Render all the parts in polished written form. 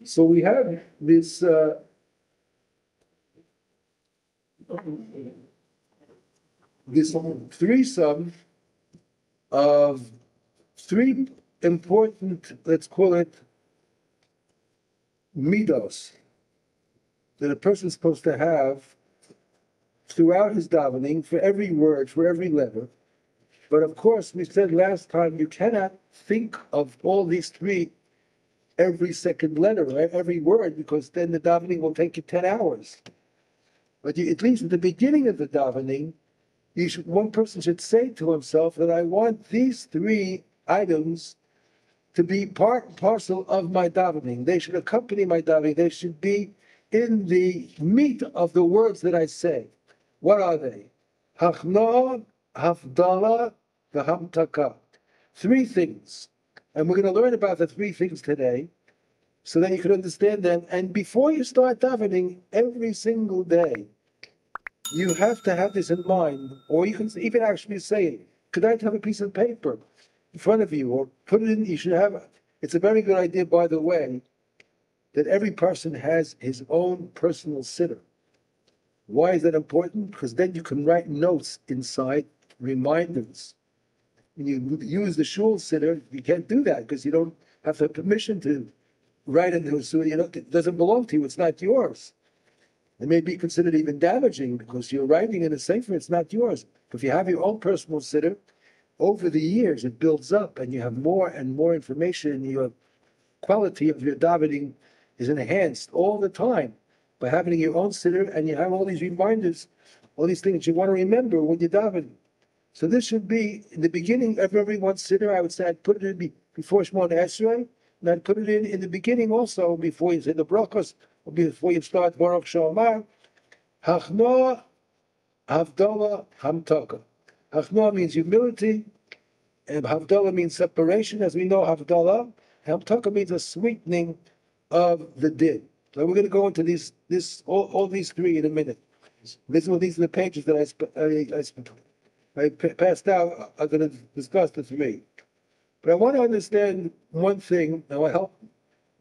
So we have this this threesome of three important, let's call it, midos that a person is supposed to have throughout his davening, for every word, for every letter. But of course, we said last time, you cannot think of all these three every second letter, right? Every word, because then the davening will take you 10 hours. But at least at the beginning of the davening, one person should say to himself that I want these three items to be part and parcel of my davening. They should accompany my davening. They should be in the meat of the words that I say. What are they? Hachna, Havdalah, V'hamtaka. Three things. And we're going to learn about the three things today so that you can understand them. And before you start davening, every single day, you have to have this in mind, or you can even actually say it. Could I have a piece of paper in front of you, or put it in? You should have. It's a very good idea, by the way, that every person has his own personal siddur. Why is that important? Because then you can write notes inside, reminders. When you use the shul siddur, you can't do that because you don't have the permission to write into it. So it doesn't belong to you. It's not yours. It may be considered even damaging because you're writing in a sefer, it's not yours. But if you have your own personal siddur, over the years it builds up and you have more and more information, and your quality of your davening is enhanced all the time by having your own siddur, and you have all these reminders, all these things you want to remember when you daven. So this should be in the beginning of everyone's siddur. I would say I'd put it in before Shemona Esrei, and I'd put it in the beginning also before you say the brachos, before you start Baruch Shamar, Hachnoah, Havdalah, Hamtaka. Hachnoah means humility, and Havdalah means separation, as we know, Havdalah. Hamtaka means a sweetening of the din. So we're going to go into all these three in a minute. These are the pages that I passed out. I'm going to discuss the three. But I want to understand one thing, and I hope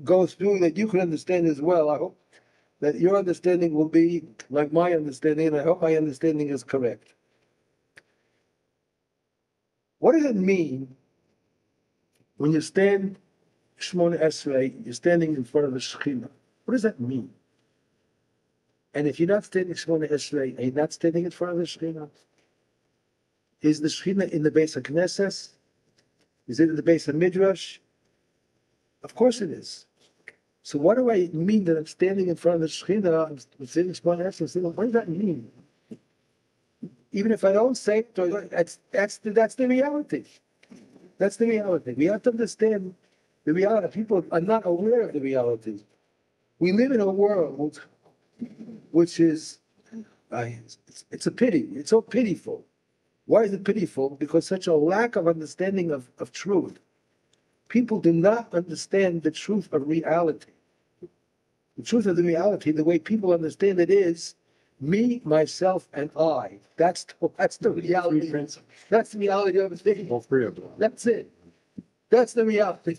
go through that you can understand as well. I hope that your understanding will be like my understanding, and I hope my understanding is correct. What does it mean when you stand Shemona Esrei, you're standing in front of the Shekhinah? What does that mean? And if you're not standing Shemona Esrei, are you not standing in front of the Shekhinah? Is the Shekhinah in the base of Knesset? Is it in the base of Midrash? Of course it is. So what do I mean that I'm standing in front of the Shekhinah, I'm sitting Shemona Esrei? What does that mean? Even if I don't say it, that's the reality. That's the reality. We have to understand the reality. People are not aware of the reality. We live in a world which is, it's a pity. It's so pitiful. Why is it pitiful? Because such a lack of understanding of truth. People do not understand the truth of reality. The truth of the reality, the way people understand it is me, myself, and I. That's the reality. That's the reality of a thing. All three of them. That's it. That's the reality.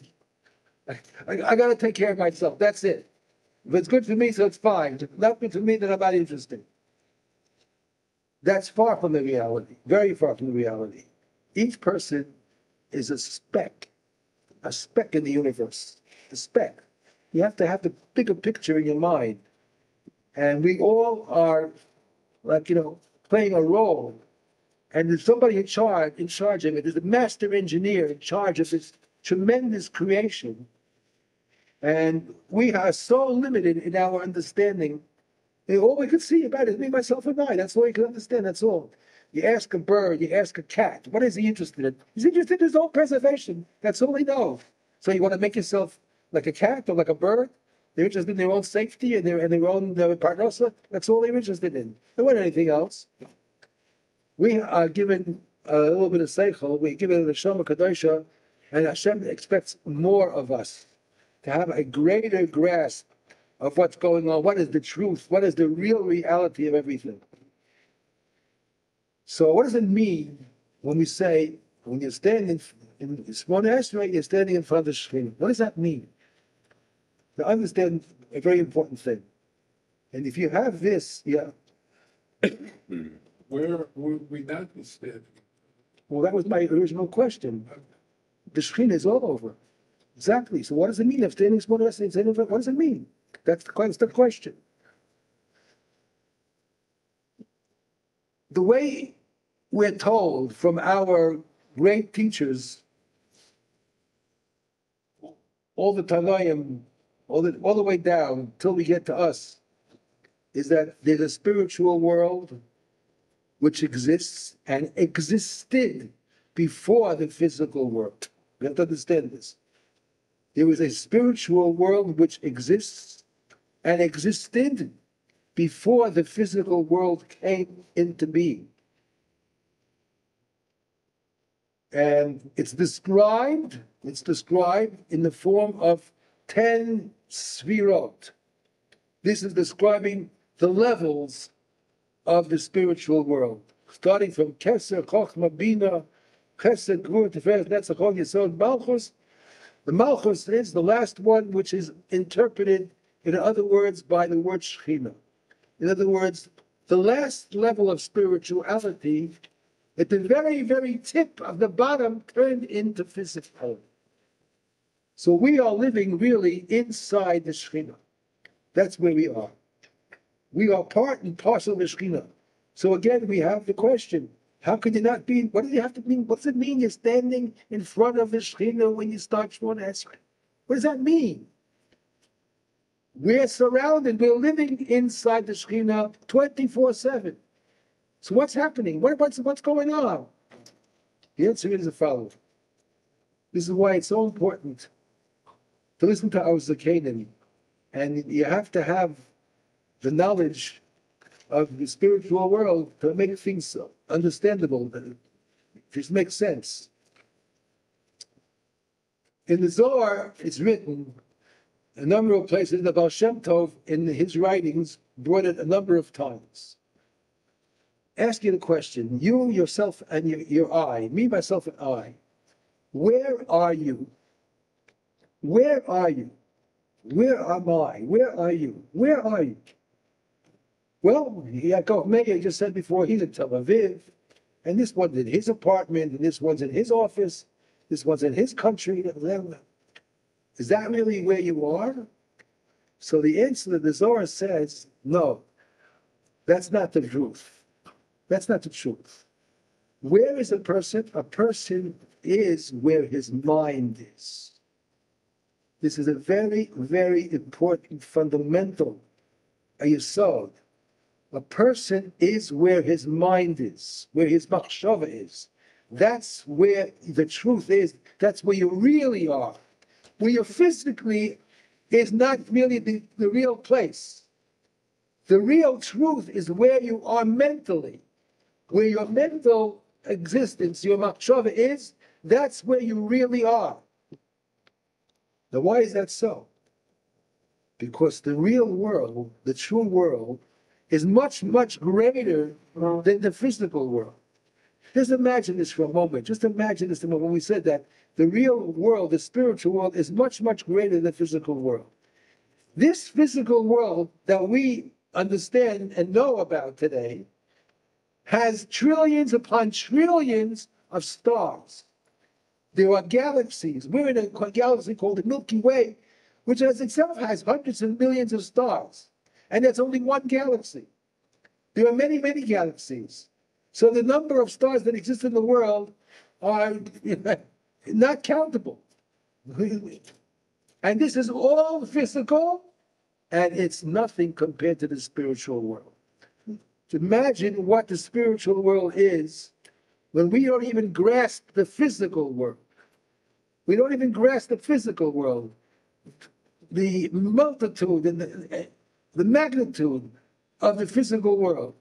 I got to take care of myself. That's it. If it's good for me, so it's fine. If it's not good for me, then I'm not interested. That's far from the reality. Very far from the reality. Each person is a speck in the universe. A speck. You have to have the bigger picture in your mind. And we all are, like, playing a role. And there's somebody in charge of it. There's a master engineer in charge of this tremendous creation. And we are so limited in our understanding. And all we can see about it is me, myself, and I. That's all you can understand. That's all. You ask a bird, you ask a cat, what is he interested in? He's interested in his own preservation. That's all he knows. So you want to make yourself like a cat or like a bird? They're interested in their own safety and their own parnosa. That's all they're interested in. They want anything else. We are given a little bit of seichel. We give it a neshama kadosha, and Hashem expects more of us to have a greater grasp of what's going on. What is the truth? What is the real reality of everything? So, what does it mean when we say when you're standing in Shemona Esrei, you're standing in front of the Shekhinah? What does that mean? to understand a very important thing. And if you have this, yeah. Where would we not understand? Well, that was my original question. The Shekhinah is all over. Exactly. So what does it mean? If standing is what does it mean? That's the question. The way we're told from our great teachers, all the Tanaim, all the way down till we get to us, is that there's a spiritual world which exists and existed before the physical world. We have to understand this. There is a spiritual world which exists and existed before the physical world came into being. And it's described in the form of 10 sfirot. This is describing the levels of the spiritual world, starting from Keser, Chochma, Bina, Chesed, Gvur, Tiferet, Netzach, Hod, Yesod, Malchus. The Malchus is the last one, which is interpreted, in other words, by the word Shekhinah. In other words, the last level of spirituality, at the very, very tip of the bottom, turned into physicality. So we are living really inside the Shekhinah. That's where we are. We are part and parcel of the Shekhinah. So again, we have the question, how could you not be, what does it have to mean? What does it mean you're standing in front of the Shekhinah when you start Shemona Esrei? What does that mean? We're surrounded, we're living inside the Shekhinah 24/7. So what's happening? What's going on? The answer is the following. This is why it's so important to listen to our Zakenim. And you have to have the knowledge of the spiritual world to make things understandable, that it just makes sense. In the Zohar, it's written a number of places. The Baal Shem Tov, in his writings, brought it a number of times. Ask you the question, you, yourself, and your I, me, myself, and I, where are you? Where are you? Where am I? Where are you? Where are you? Well, Yaakov Meir just said before, he's in Tel Aviv, and this one's in his apartment, and this one's in his office, this one's in his country. Is that really where you are? So the answer that the Zohar says, no, that's not the truth. That's not the truth. Where is a person? A person is where his mind is. This is a very, very important, fundamental yesod. A person is where his mind is, where his machshava is. That's where the truth is. That's where you really are. Where you're physically is not really the real place. The real truth is where you are mentally. Where your mental existence, your machshava is, that's where you really are. Now, why is that so? Because the real world, the true world, is much, much greater than the physical world. Just imagine this for a moment. Just imagine this when we said that the real world, the spiritual world, is much, much greater than the physical world. This physical world that we understand and know about today has trillions upon trillions of stars. There are galaxies. We're in a galaxy called the Milky Way, which as itself has hundreds of millions of stars. And that's only one galaxy. There are many, many galaxies. So the number of stars that exist in the world are not countable. And this is all physical, and it's nothing compared to the spiritual world. To imagine what the spiritual world is when we don't even grasp the physical world. We don't even grasp the physical world. The multitude and the magnitude of the physical world.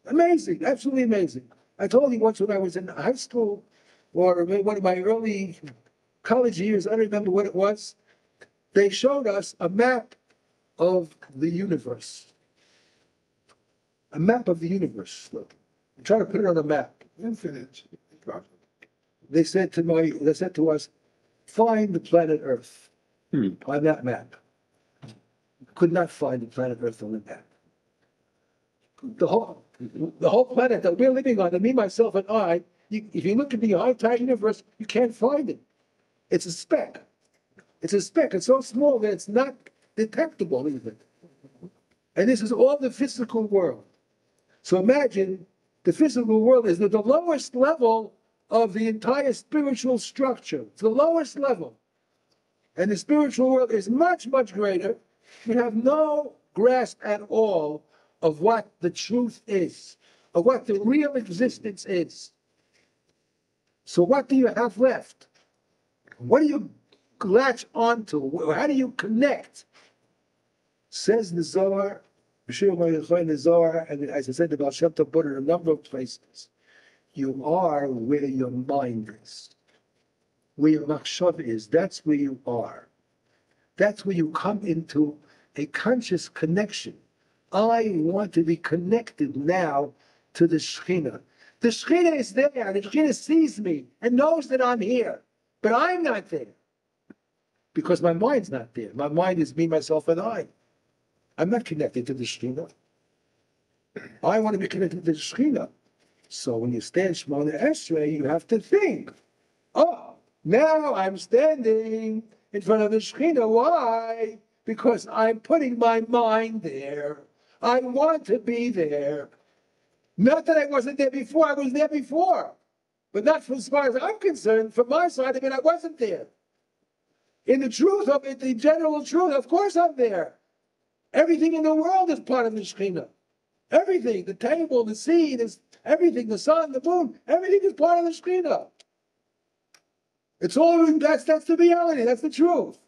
Amazing, absolutely amazing. I told you once when I was in high school, or one of my early college years, I don't remember what it was, they showed us a map of the universe. A map of the universe. Look, I'm trying to put it on a map. Infinite. They said to us, find the planet Earth. on that map. Could not find the planet Earth on the map. The whole planet that we're living on, and me, myself, and I, if you look at the entire universe, you can't find it. It's a speck. It's a speck. It's so small that it's not detectable even. And this is all the physical world. So imagine the physical world is the lowest level of the entire spiritual structure. It's the lowest level. And the spiritual world is much, much greater. We have no grasp at all of what the truth is, of what the real existence is. So what do you have left? What do you latch onto? How do you connect? Says the Zohar, the Zohar, and as I said, the Baal Shem Tov put it in a number of places. You are where your mind is. Where your machshava is, that's where you are. That's where you come into a conscious connection. I want to be connected now to the Shekhinah. The Shekhinah is there, and the Shekhinah sees me and knows that I'm here, but I'm not there. Because my mind's not there. My mind is me, myself, and I. I'm not connected to the Shekhinah. I want to be connected to the Shekhinah. So when you stand Shemona Esrei, you have to think, oh, now I'm standing in front of the Shekhinah. Why? Because I'm putting my mind there. I want to be there. Not that I wasn't there before, I was there before. But not from as far as I'm concerned, from my side of it, I wasn't there. In the truth of it, the general truth, of course I'm there. Everything in the world is part of the Shekhinah. Everything, the table, the sea, everything, the sun, the moon, everything is part of the Shekhinah. It's all, that's the reality, that's the truth.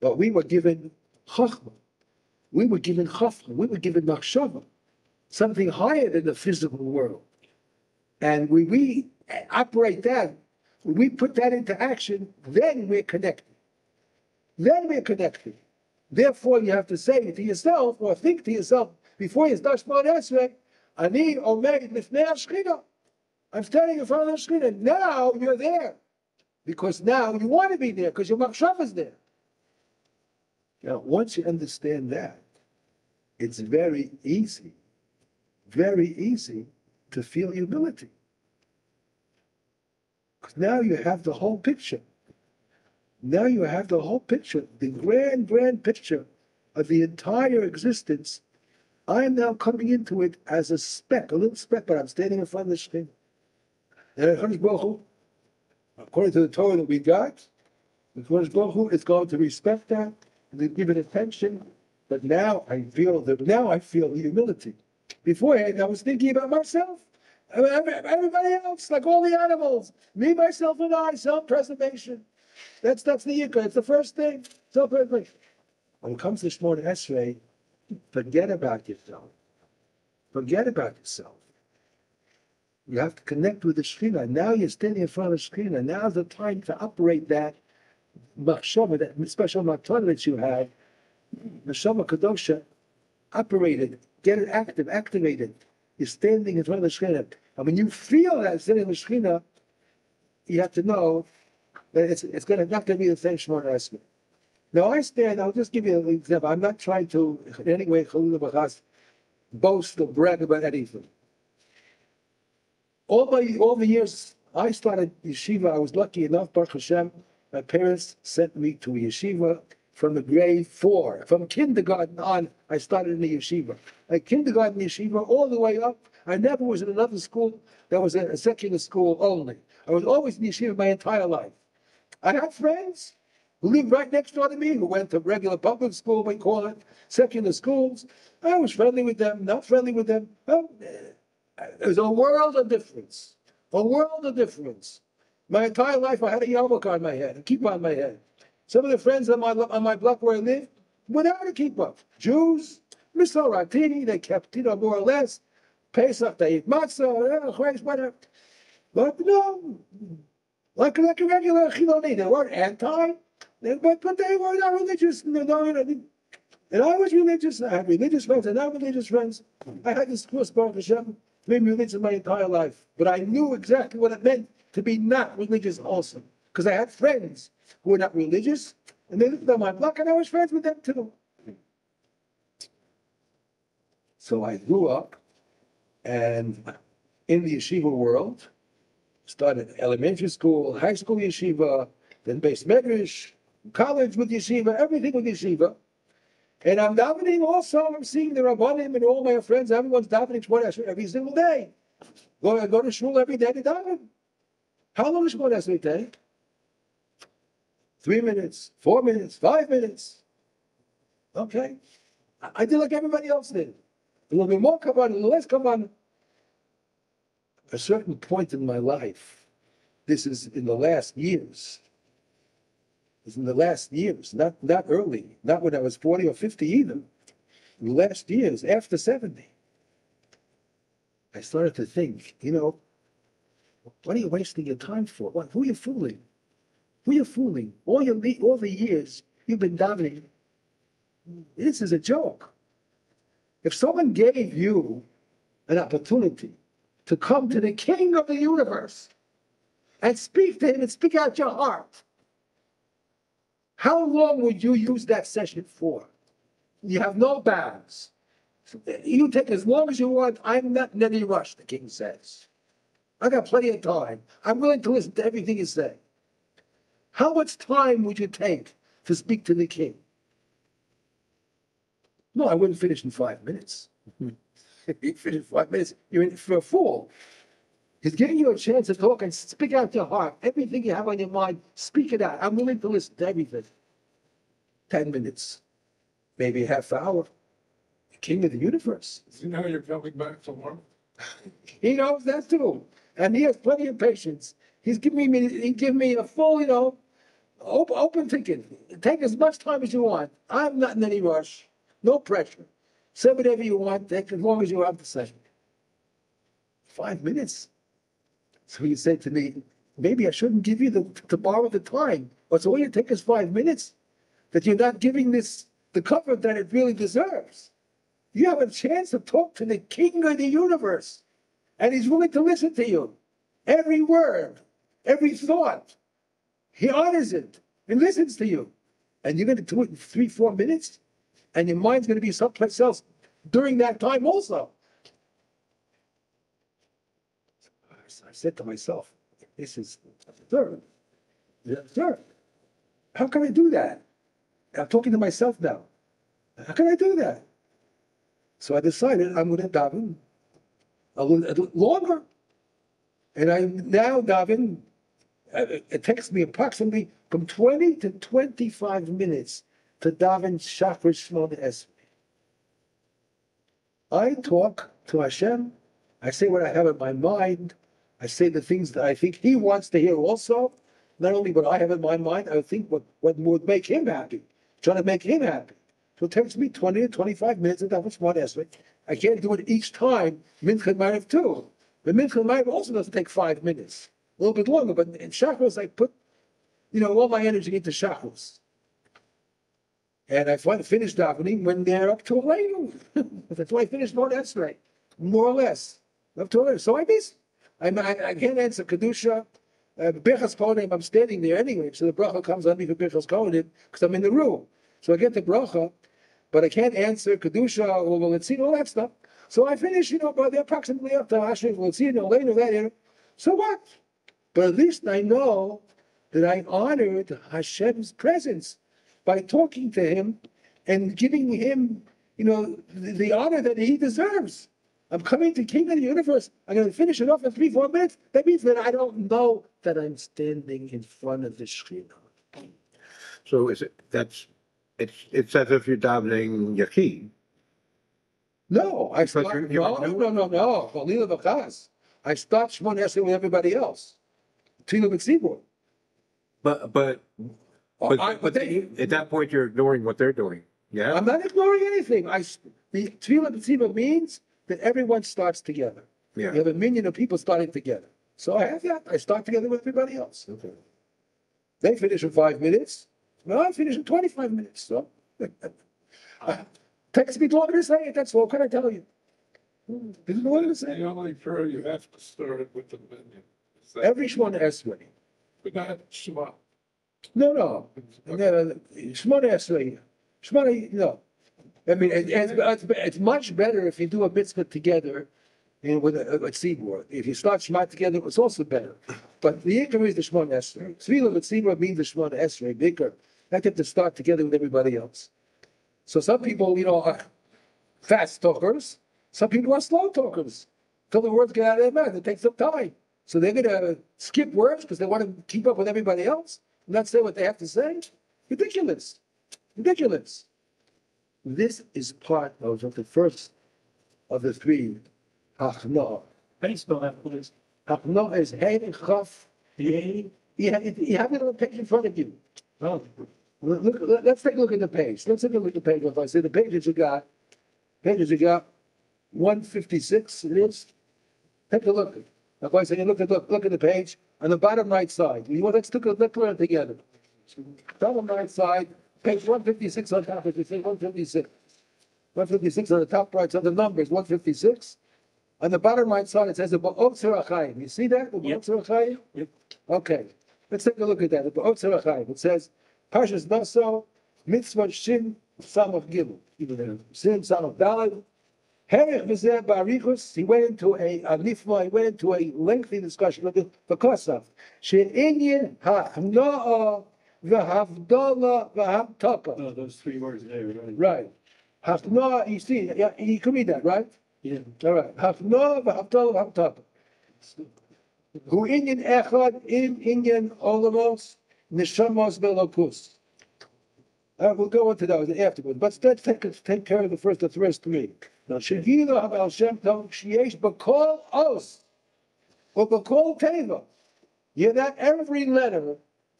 But we were given Chachma. We were given Chafra. We were given Machshava. Something higher than the physical world. And when we operate that, when we put that into action, then we're connected. Then we're connected. Therefore, you have to say to yourself, or think to yourself, before you start Shemona Esrei, Ani omed lifnei Shekhinah. I'm standing in front of the Shekhinah. Now you're there. Because now you want to be there, because your machshava is there. Now, once you understand that, it's very easy to feel humility. Because now you have the whole picture. Now you have the whole picture, the grand, grand picture of the entire existence. I am now coming into it as a speck, a little speck, but I'm standing in front of the Shekhinah. And HaKadosh Baruch Hu, according to the Torah that we got, the HaKadosh Baruch Hu is going to respect that and to give it attention. But now I feel the humility. Beforehand, I was thinking about myself, everybody else, like all the animals, me, myself, and I, self-preservation. That's the yikah. It's the first thing. Self-preservation. When it comes to Shemona Esrei, forget about yourself. Forget about yourself. You have to connect with the Shekhinah. Now you're standing in front of the Shekhinah. Now's the time to operate that machshava, that special matana that you have. Neshama Kadosha, operate it, get it active, activate it. You're standing in front of the Shekhinah. And when you feel that standing in the Shekhinah, you have to know that it's not going to be the same Shemona Esrei. Now I'll just give you an example. I'm not trying to, in any way, boast or brag about anything. All the years I started yeshiva, I was lucky enough, Baruch Hashem, my parents sent me to a yeshiva from the grade 4. From kindergarten on, I started in the yeshiva. Like kindergarten yeshiva all the way up. I never was in another school that was a secular school only. I was always in yeshiva my entire life. I had friends who lived right next door to me, who went to regular public school, we call it, secular schools. I was friendly with them, not friendly with them. There's a world of difference. A world of difference. My entire life I had a yarmulke on my head, a kippah on my head. Some of the friends on my block where I lived, without a kippah. Jews, Misoratini, they kept, more or less. Pesach, they eat matzah, whatever. But no, like a regular chiloni, they weren't anti, but they were not religious. And I was religious. I had religious friends and not religious friends. I had this course, Baruch Hashem, been religious my entire life. But I knew exactly what it meant to be not religious also. Because I had friends who were not religious, and they lived on my block, and I was friends with them too. So I grew up, and in the yeshiva world, started elementary school, high school yeshiva, then base Midrash, college with yeshiva, everything with yeshiva. And I'm davening also, I'm seeing the Rabbanim and all my friends, everyone's davening Shemona Esrei every single day. I go to shul every day to daven. How long does Shemona Esrei take? 3 minutes, 4 minutes, 5 minutes. Okay. I did like everybody else did. A little bit more Chabad, a little less Chabad. A certain point in my life, this is in the last years, not early, not when I was 40 or 50 either. In the last years, after 70, I started to think, what are you wasting your time for? Who are you fooling? Who are you fooling? All the years you've been davening, this is a joke. If someone gave you an opportunity to come to the King of the universe and speak to him and speak out your heart, how long would you use that session for? You have no bounds. You take as long as you want. I'm not in any rush, the king says. I got plenty of time. I'm willing to listen to everything you say. How much time would you take to speak to the king? No, I wouldn't finish in 5 minutes. If you finish in 5 minutes, you're in for a fool. He's giving you a chance to talk and speak out your heart. Everything you have on your mind, speak it out. I'm willing to listen to everything. 10 minutes, maybe a half hour. The king of the universe. You know you're coming back from work. He knows that too. And he has plenty of patience. He give me a full, open ticket. Take as much time as you want. I'm not in any rush. No pressure. Say whatever you want. Take as long as you have to say. 5 minutes. So he said to me, maybe I shouldn't give you to borrow the time. Or so all you take is 5 minutes. That you're not giving this the cover that it really deserves. You have a chance to talk to the king of the universe. And he's willing to listen to you. Every word, every thought. He honors it and listens to you. And you're going to do it in 3-4 minutes? And your mind's going to be someplace else during that time also. I said to myself, this is absurd. It's absurd. How can I do that? I'm talking to myself now. How can I do that? So I decided I'm going to daven a little longer. And I now daven, it takes me approximately from 20 to 25 minutes to daven Shachar Shemona Esrei. I talk to Hashem. I say what I have in my mind. I say the things that I think He wants to hear also. Not only what I have in my mind, I think what would make Him happy. Trying to make Him happy. So it takes me 20 to 25 minutes to daven Shemona Esrei. I can't do it each time, Mincha and Ma'ariv too. But Mincha and Ma'ariv also doesn't take 5 minutes. A little bit longer, but in Shachros I put, all my energy into Shachros. And I finish davening when they're up to Aleinu. That's why I finished Shemona Esrei, more or less. Up to Aleinu. So I can't answer Kedusha. Birchas Kohanim, I'm standing there anyway, so the bracha comes on me for Birchas Kohanim because I'm in the room. So I get the bracha, but I can't answer Kedusha or Letzin, all that stuff. So I finish, but they're approximately up to Ashrei, Letzin, Aleinu, that area. So what? But at least I know that I honored Hashem's presence by talking to Him and giving Him, the honor that He deserves. I'm coming to King of the Universe. I'm going to finish it off in 3-4 minutes. That means that I don't know that I'm standing in front of the Shekhinah. So it's as if you're davening Yachid. No, I start. No. Chalila v'chas. I start Shemona Esrei with everybody else. Tefillah v'tzibur. But at that point you're ignoring what they're doing. Yeah. I'm not ignoring anything. The Tefillah v'tzibur means that everyone starts together. Yeah. You have a million of people starting together. So I have that. I start together with everybody else. Okay. They finish in 5 minutes. Well, I finish in 25 minutes. So takes me longer to say it. That's all. What can I tell you? There's no way to say. The only prayer you have to start with the minion. Every Shemona Esrei, But not Shema. No. Shmona Esrei. Shmona, no. I mean, it's much better if you do a mitzvah together with a tzibur. If you start Shema together, it's also better. But the ikar is the Shmona Esrei. Tzvila with tzibur means the Shmona Esrei, the ikar. Not have to start together with everybody else. So some people, are fast talkers. Some people are slow talkers. Till the words get out of their mouth, it takes some time. So they're going to skip words because they want to keep up with everybody else and not say what they have to say. Ridiculous. This is part of the first of the three hachna. How do you spell that, please? Hachna is hey and chaf. You have it on the page in front of you. Oh, Let's take a look at the page. Let's take a look at the page. If I say the pages you got 156, it is. Take a look. If I say look at the page on the bottom right side. Let's learn it together. Bottom right side, page 156 on top. If you say 156, 156 on the top right side, the numbers 156. On the bottom right side, it says the Ba'ot Serachayim. You see that? The Ba'ot Serachayim? Yep. Okay. Let's take a look at that. The Ba'ot Serachayim. It says, Parshas Naso, Mitzvah Shin Samach Gimel. Shin Samach Daled. Herech V'zeh Ba'arichus. He went into a lengthy discussion of the Kosaf. She'inyin ha'chno'a v'havdola v'hamtaka. oh, those three words there, right? Right. Hachno'a, you see, yeah, you can read that, right? Yeah. All right. Hachno'a v'havdola v'hamtaka. Hu inyan echad in inyan olamos neshamos belokus. We'll go into those afterwards, but let's take care of the first three. Now, Shehila Baal Shem Tov sheyesh b'kol os or b'kol teva. Yeah, that every letter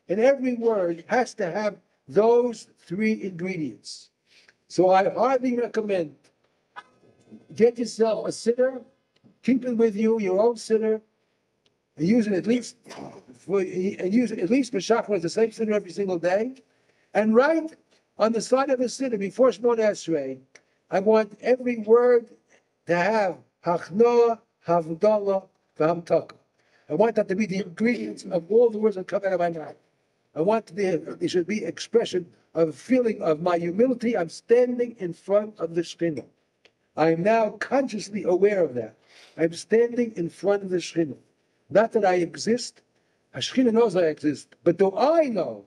and every word has to have those three ingredients. So I hardly recommend get yourself a sitter, keep it with you, your own sitter, and use it at least for Shachar as the same sitter every single day, and write on the side of the sitter before Shmona Esrei. I want every word to have Hachnoah, Havdalah, V'hamtaka. I want that to be the ingredients of all the words that come out of my mouth. I want there should be expression of a feeling of my humility. I'm standing in front of the Shekhinah. I am now consciously aware of that. I'm standing in front of the Shekhinah. Not that I exist. Shekhinah knows I exist. But do I know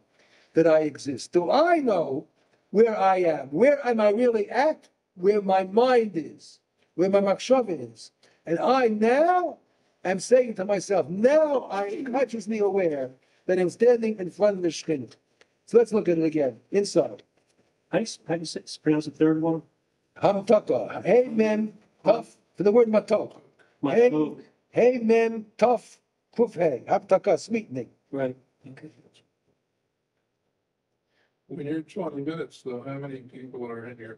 that I exist? Do I know where I am? Where am I really at? Where my mind is, where my machshava is. And I now am saying to myself, now I am consciously aware that I'm standing in front of the Shekhinah. So let's look at it again, inside. How do you pronounce the third one? Hamtaka, hey mem, tough, for the word matok. Hey mem, tough, kuf hey, hamtaka, sweetening. Right. Okay. When you're 20 minutes, though, how many people are in here?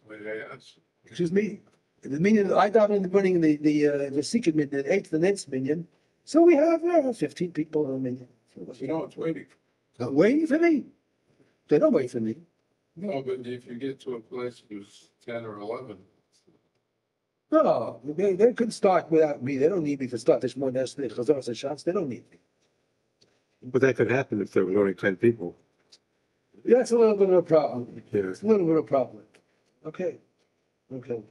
May I ask? Excuse me. The meaning I daven in the morning the secret minyan, the 8th and 9th minyan. So we have 15 people in the minyan. It's waiting. Waiting for me. They don't wait for me. No, but if you get to a place who's 10 or 11. No, they can start without me. They don't need me to start this morning. That's the Chazar Hashanah. They don't need me. But that could happen if there was only 10 people. Yeah, it's a little bit of a problem. Yeah. It's a little bit of a problem. Okay. Okay.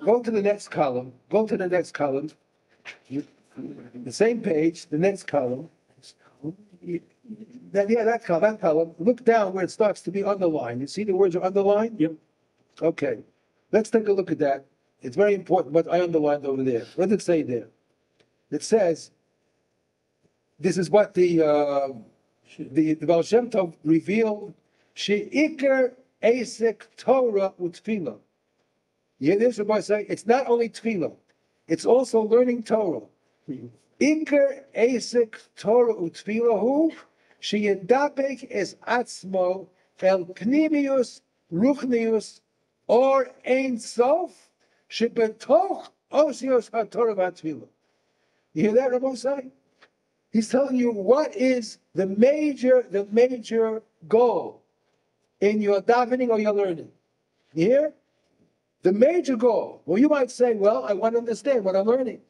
Go to the next column. The same page, the next column. That column. Look down where it starts to be underlined. You see the words are underlined? Yep. Okay. Let's take a look at that. It's very important what I underlined over there. What does it say there? It says, this is what the Baal Shem Tov revealed. She'ikar Asik Torah Utfilah. You hear this? Rabbi say it's not only tefillah, it's also learning Torah. Ikar Asik Torah Utfilah hu sheyedapek es atzmo el pnimius ruchnius or ein sof shebetoch osios haTorah v'atfilah. You hear that, Rabbi say? He's telling you what is the major goal in your davening or your learning. You hear? The major goal. Well, you might say, well, I want to understand what I'm learning.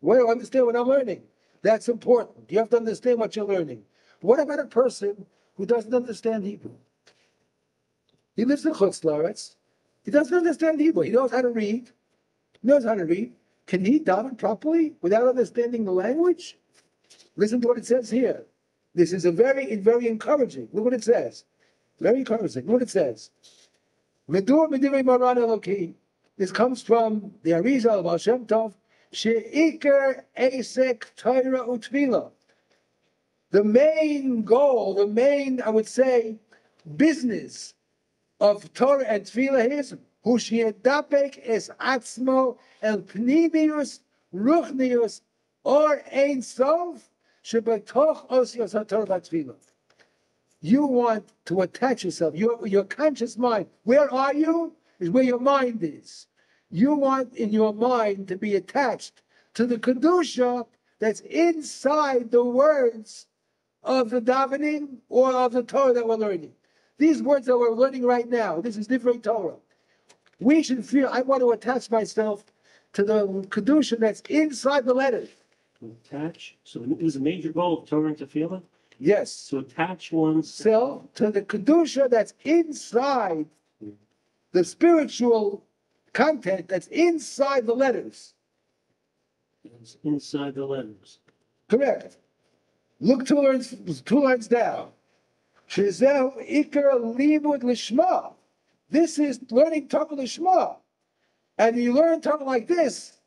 What do I understand what I'm learning? That's important. You have to understand what you're learning. What about a person who doesn't understand Hebrew? He lives in Chutz La'aretz. He doesn't understand Hebrew. He knows how to read. He knows how to read. Can he daven properly without understanding the language? Listen to what it says here. This is very encouraging. Look what it says. Very encouraging. Look what it says. Medur Medivrei Moran Eloki. This comes from the Arizal of Baal Shem Tov. She'ikar Esek Torah U'Tfilah. The main goal, the main, I would say, business of Torah and Tfilah is Hu she'edapek es atzmo el pnimius ruchnius or ein sof shebetoch osios haTorah v'Tfilah. You want to attach yourself, your conscious mind. Where are you? Is where your mind is. You want in your mind to be attached to the Kedusha that's inside the words of the davening or of the Torah that we're learning. These words that we're learning right now, this is Divrei Torah. We should feel, I want to attach myself to the Kedusha that's inside the letters. Attach. So it was a major goal of Torah and Tefillah. Yes. To attach oneself So to the Kedusha that's inside the spiritual content that's inside the letters. inside the letters. Correct. Look two lines down. Shezeu ikar limud lishma. This is learning Torah lishma. And you learn Torah like this,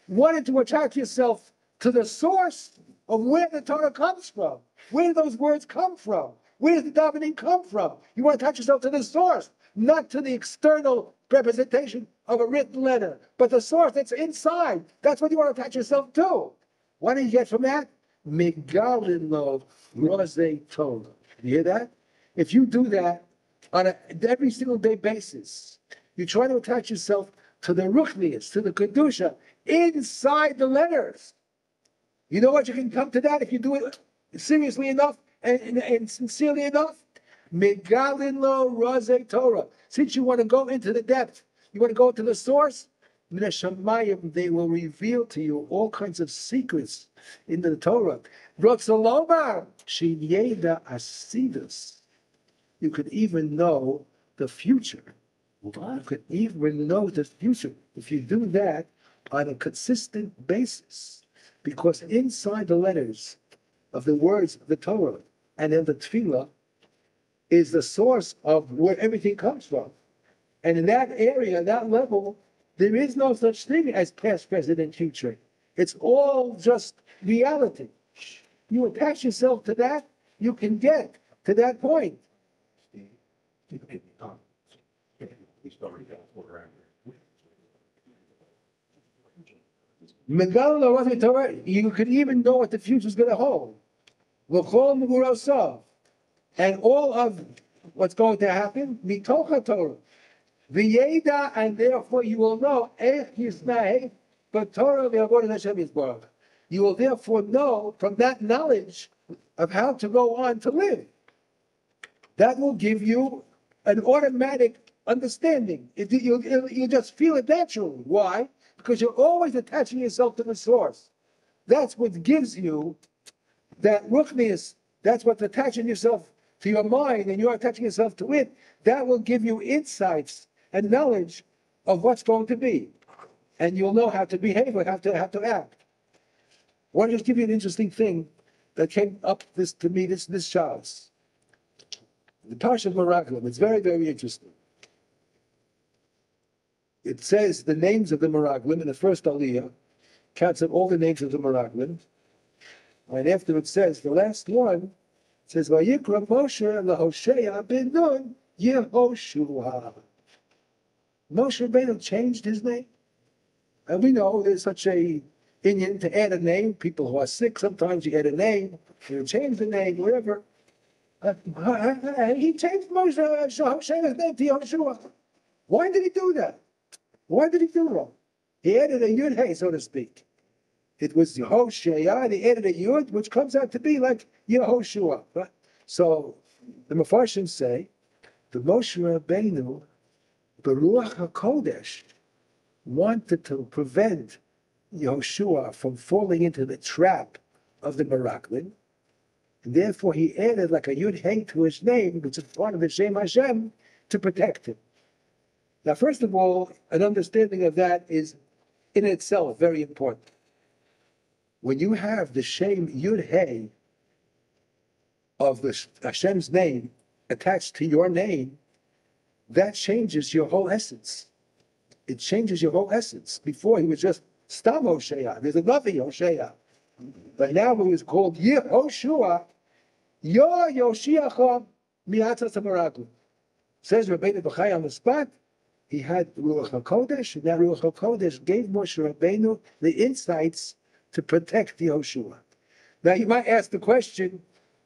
wanting to attach yourself to the source of where the Torah comes from. Where do those words come from? Where does the davening come from? You want to attach yourself to the source, not to the external representation of a written letter, but the source that's inside. That's what you want to attach yourself to. What do you get from that? Megalino Rosei Torah. You hear that? If you do that on an every single day basis, you try to attach yourself to the Ruchnius, to the Kedusha, inside the letters. You know what? You can come to that if you do it seriously enough and sincerely enough. Megalino Rosei Torah. Since you want to go into the depth, you want to go to the source, they will reveal to you all kinds of secrets in the Torah. You could even know the future. What? You could even know the future if you do that on a consistent basis. Because inside the letters of the words of the Torah and in the Tefillah is the source of where everything comes from. And in that area, that level, there is no such thing as past, present, and future. It's all just reality. You attach yourself to that, you can get to that point. You could even know what the future is going to hold. And all of what's going to happen, mitocha Torah. V'yeda, and therefore you will know, but Torah you will therefore know from that knowledge of how to go on to live. That will give you an automatic understanding. You'll just feel it naturally. Why? Because you're always attaching yourself to the source. That's what gives you that ruchnius. That's what's attaching yourself to your mind, and you're attaching yourself to it. That will give you insights and knowledge of what's going to be, and you'll know how to behave or how to act. I want to just give you an interesting thing that came up to me this Shabbos. The Parsha of Meraglim. It's very, very interesting. It says the names of the Meraglim in the first Aliyah, counts up all the names of the Meraglim, and after it says the last one, it says Vayikra Moshe LaHoshea ben Nun Yehoshua. Moshe Rabbeinu changed his name. And we know there's such a Indian to add a name. People who are sick, sometimes you add a name, you change the name, whatever. He changed Moshe Hoshea's name to Yehoshua. Why did he do that? Why did he do that? He added a Yud Hey, so to speak. It was Yehoshua, they added a Yud, which comes out to be like Yehoshua. Right? So the Mefarshim say, the Moshe Rabbeinu, the Ruach HaKodesh, wanted to prevent Yehoshua from falling into the trap of the Meraklin, and therefore he added like a Yud Hey to his name, which is part of the Shem Hashem, to protect him. Now, first of all, an understanding of that is in itself very important. When you have the Shem Yud Hey of the Hashem's name attached to your name, that changes your whole essence. It changes your whole essence. Before he was just Stam Hoshea. There's another Hoshea. But now he was called Yehoshua, Yo Yoshiacha Miatzas HaMeraglim. Says Rabbi B'chai on the spot, he had Ruach HaKodesh, and that Ruach HaKodesh gave Moshe Rabbeinu the insights to protect Yehoshua. Now you might ask the question,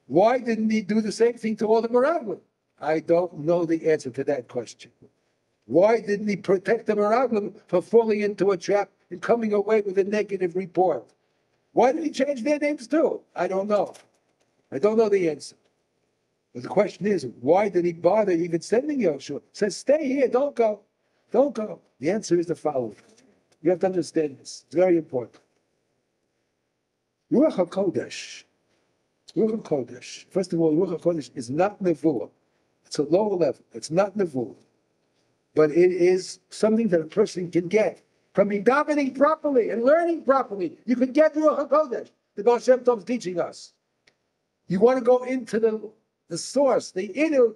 why didn't he do the same thing to all the Meraglim? I don't know the answer to that question. Why didn't he protect the Meraglim from falling into a trap and coming away with a negative report? Why did he change their names too? I don't know. I don't know the answer. But the question is, why did he bother even sending Yehoshua? Says, stay here, don't go. Don't go. The answer is the following. You have to understand this. It's very important. Ruach HaKodesh. Ruach HaKodesh. First of all, Ruach HaKodesh is not Nevuah. It's a lower level. It's not Nevuah. But it is something that a person can get from davening properly and learning properly. You can get Ruach HaKodesh. The Baal Shem Tov is teaching us. You want to go into the source, the inner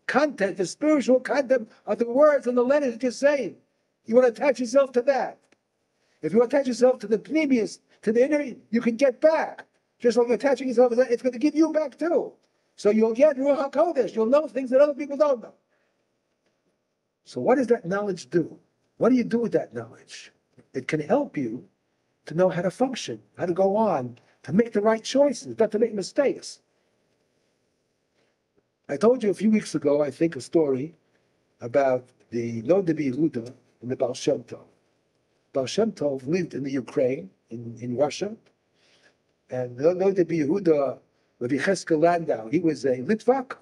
content, the spiritual content of the words and the letters that you're saying. You want to attach yourself to that. If you attach yourself to the previous, to the inner, you can get back. Just like attaching yourself to that, it's going to give you back too. So you'll get Ruach HaKodesh. You'll know things that other people don't know. So what does that knowledge do? What do you do with that knowledge? It can help you to know how to function, how to go on, to make the right choices, not to make mistakes. I told you a few weeks ago, I think, a story about the Lord Rabbi Yehuda and the Baal Shem Tov. Baal Shem Tov lived in the Ukraine, in Russia, and the Lord Rabbi Yehuda, Rabbi Cheskel Landau, he was a Litvak.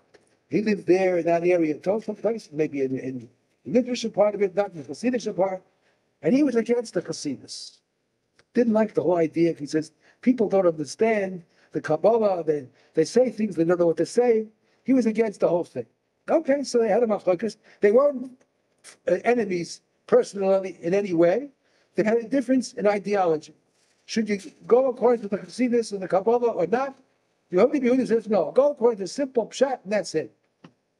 He lived there in that area, someplace, maybe in the Midrash part of it, not in the Hasidic part, and he was against the Hasidus. Didn't like the whole idea. He says, people don't understand the Kabbalah, they say things, they don't know what they're saying. He was against the whole thing. Okay, so they had a machlokas. They weren't enemies personally in any way. They had a difference in ideology. Should you go according to the Hasidus and the Kabbalah or not? The only Yehuda says no. Go according to simple pshat and that's it.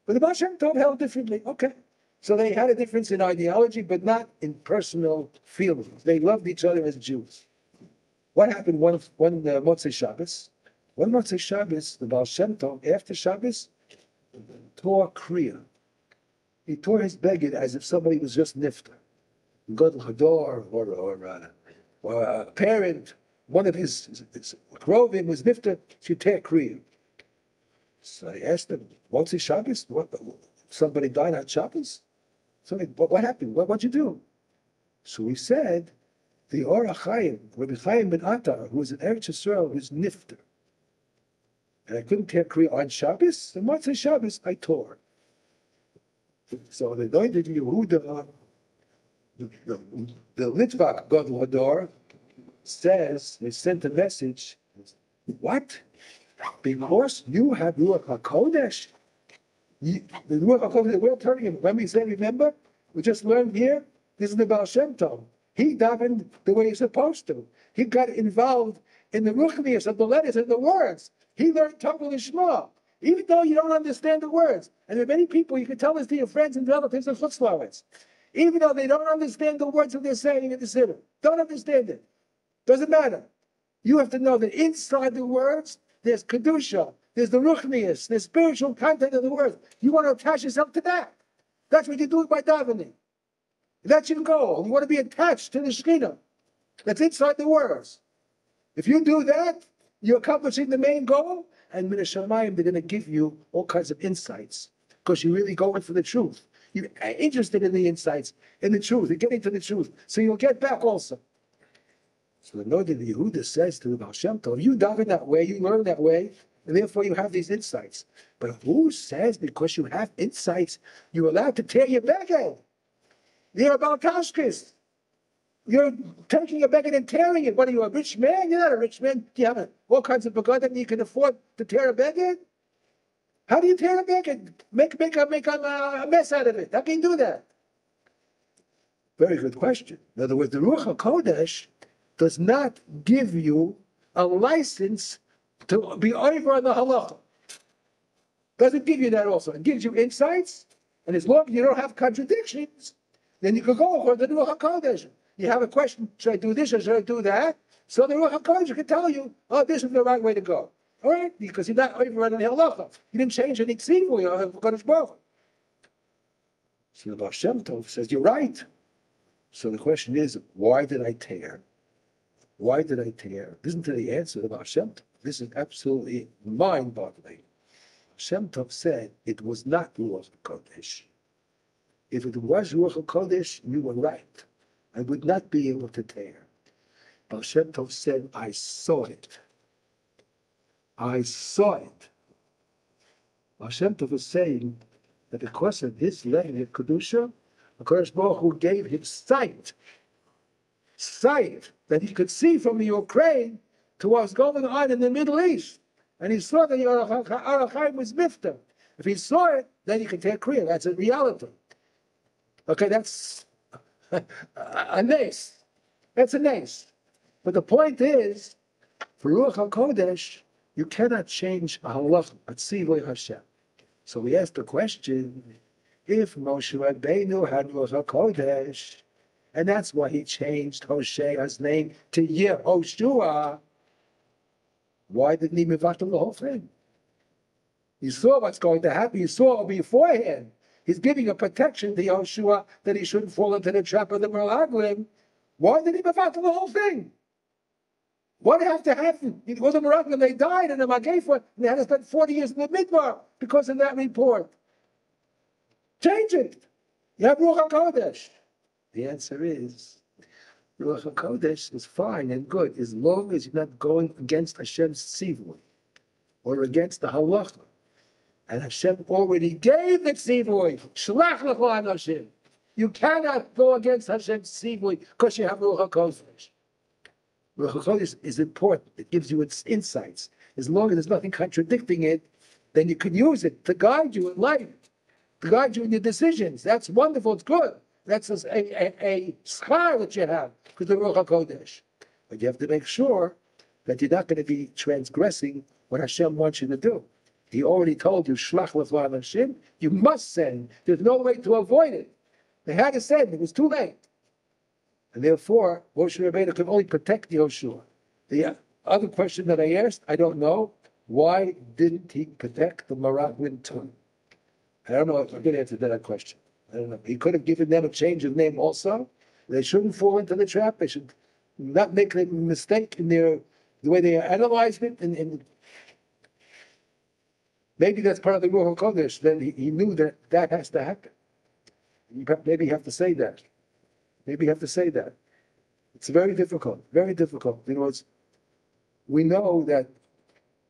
But the Baal Shem Tov held differently. Okay, so they had a difference in ideology, but not in personal feelings. They loved each other as Jews. What happened one Motzei Shabbos? One Motzei Shabbos, the Baal Shem Tov, after Shabbos, tore Kriya. He tore his beged as if somebody was just nifter. Gadol Hador or a parent, one of his krovim was nifter, she tear Kriya. So I asked him, Motzei Shabbos? What, somebody died on Shabbos? So what happened? What'd you do? So he said, the Or HaChaim, Rabbi Chaim ben Attar, who was in Eretz Yisrael, was nifter. And I couldn't tear Kriya on Shabbos, and Motzei Shabbos I tore. So the anointed Yehuda, the Litvak Gadol Hador, says, they sent a message, what? Because you have Ruach HaKodesh? The Ruach HaKodesh, we're turning him. When we say, remember, we just learned here, this is the Baal Shem Tov. He davened the way he's supposed to. He got involved in the ruchnius of the letters and the words. He learned Torah Lishma, even though you don't understand the words. And there are many people, you can tell this to your friends and relatives and chutzlaretz. Even though they don't understand the words that they're saying in the Siddur. Don't understand it. Doesn't matter. You have to know that inside the words, there's Kedusha, there's the ruchnius, there's spiritual content of the words. You want to attach yourself to that. That's what you do by davening. That's your goal. You want to be attached to the Shekhinah that's inside the words. If you do that, you're accomplishing the main goal, and Min HaShamayim, they're going to give you all kinds of insights, because you're really going for the truth. You're interested in the insights, in the truth, you're getting to the truth, so you'll get back also. So the note that Yehuda says to the Baal Shem Tov, you daven that way, you learn that way, and therefore you have these insights. But who says because you have insights, you're allowed to tear your beged? You're about Kashkis. You're taking a beged and tearing it. What are you, a rich man? You're not a rich man. Do you have all kinds of begadim you can afford to tear a beged? How do you tear a beged? Make a mess out of it. How can you do that? Very good question. In other words, the Ruach HaKodesh does not give you a license to be over on the halacha. Doesn't give you that also. It gives you insights, and as long as you don't have contradictions, then you can go according to the Ruach HaKodesh. You have a question, should I do this or should I do that? So the Ruach HaKodesh can tell you, oh, this is the right way to go. All right? Because you're not overrunning the halacha. You didn't change any tzivui or Kodesh Baruch. So the Baal Shem Tov says, you're right. So the question is, why did I tear? Why did I tear? Listen to the answer of Baal Shem Tov. This is absolutely mind-boggling. Shem Tov said it was not Ruach HaKodesh. If it was Ruach HaKodesh, you were right. I would not be able to tear. Baal Shem Tov said, I saw it. I saw it. Baal Shem Tov was saying that because of his level of Kedusha, the Kodesh Baruch Hu gave him sight that he could see from the Ukraine to what's going on in the Middle East. And he saw that the Arachayim was mifta. If he saw it, then he could take Kriya. That's a reality. Okay, that's a nace. That's a nace. But the point is, for Ruach HaKodesh, you cannot change a halach, a tzivui Hashem. So we asked the question, if Moshe Rabbeinu had Ruach HaKodesh, and that's why he changed Hoshea's name to Yehoshua, why didn't he mevatel the whole thing? He saw what's going to happen. He saw beforehand. He's giving a protection to Yehoshua that he shouldn't fall into the trap of the Meraglim. Why did he mevatel the whole thing? What have to happen? It was a Meraglim, they died in the Magefah, and they had to spend 40 years in the Midbar because of that report. Change it. You have Ruach HaKodesh. The answer is, Ruach HaKodesh is fine and good as long as you're not going against Hashem's tzivui or against the halacha. And Hashem already gave the tzivui. Shlach lecha Hashem. You cannot go against Hashem's tzivui because you have Ruach HaKodesh. Ruach HaKodesh is important. It gives you its insights. As long as there's nothing contradicting it, then you can use it to guide you in life, to guide you in your decisions. That's wonderful. It's good. That's a schar that you have because the Ruach HaKodesh. But you have to make sure that you're not going to be transgressing what Hashem wants you to do. He already told you, Shlach lecha Hashem, you must send. There's no way to avoid it. They had to send. It was too late. And therefore, Moshe Rabbeinu could only protect Yehoshua. The other question that I asked, I don't know, why didn't he protect the Meraglim too? I don't know if I could answer that question. I don't know. He could have given them a change of name also. They shouldn't fall into the trap. They should not make a mistake in the way they analyzed it. And maybe that's part of the Ruach HaKodesh. Then he knew that has to happen. Maybe you have to say that. Maybe you have to say that. It's very difficult. Very difficult. You know, we know that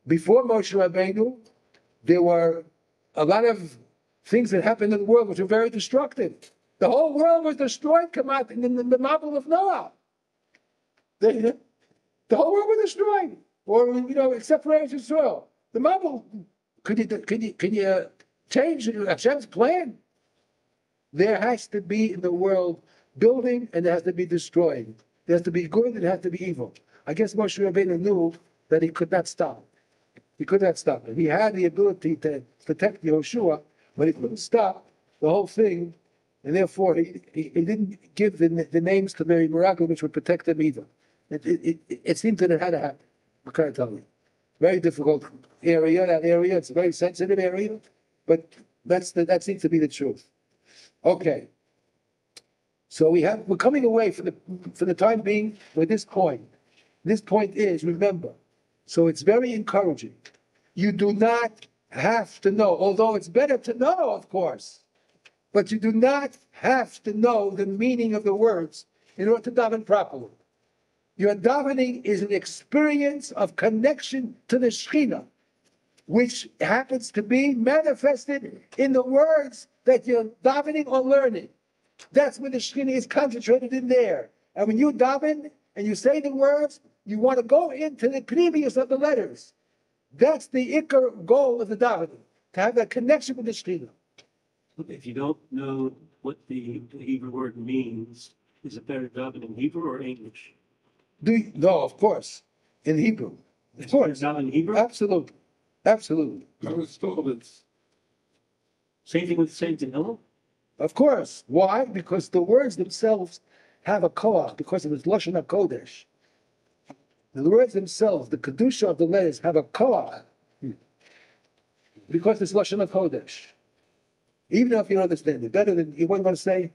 before Moshe Rabbeinu, there were a lot of things that happened in the world which were very destructive. The whole world was destroyed, come out in the Mabul of Noah. The whole world was destroyed, or except for Eretz Yisrael. The Mabul. Can you change Hashem's plan? There has to be in the world building, and there has to be destroying. There has to be good, and there has to be evil. I guess Moshe Rabbeinu knew that he could not stop. He could not stop it. He had the ability to protect Yehoshua, but he couldn't stop the whole thing, and therefore he didn't give the names to the Meraglim which would protect them either. It seemed that it had to happen. What can I tell you? Very difficult area, that area. It's a very sensitive area, but that seems to be the truth. Okay. So we're coming away for the time being with this point. This point is, remember, so it's very encouraging. You do not have to know, although it's better to know, of course, but you do not have to know the meaning of the words in order to daven properly. Your davening is an experience of connection to the Shekhinah, which happens to be manifested in the words that you're davening or learning. That's where the Shekhinah is concentrated in there. And when you daven and you say the words, you want to go into the previous of the letters. That's the ikar goal of the davening, to have that connection with the Shekhinah. If you don't know what the Hebrew word means, is it better daven in Hebrew or English? No, of course, in Hebrew. Of course. Not in Hebrew? Absolutely. Absolutely. I was told it's, Same thing with Saint Tehillim? Of course. Why? Because the words themselves have a koach, because of its Lashon HaKodesh. The words themselves, the Kedusha of the letters, have a koach. Because it's Lashon HaKodesh. Even if you don't understand it, better than you wouldn't want to say.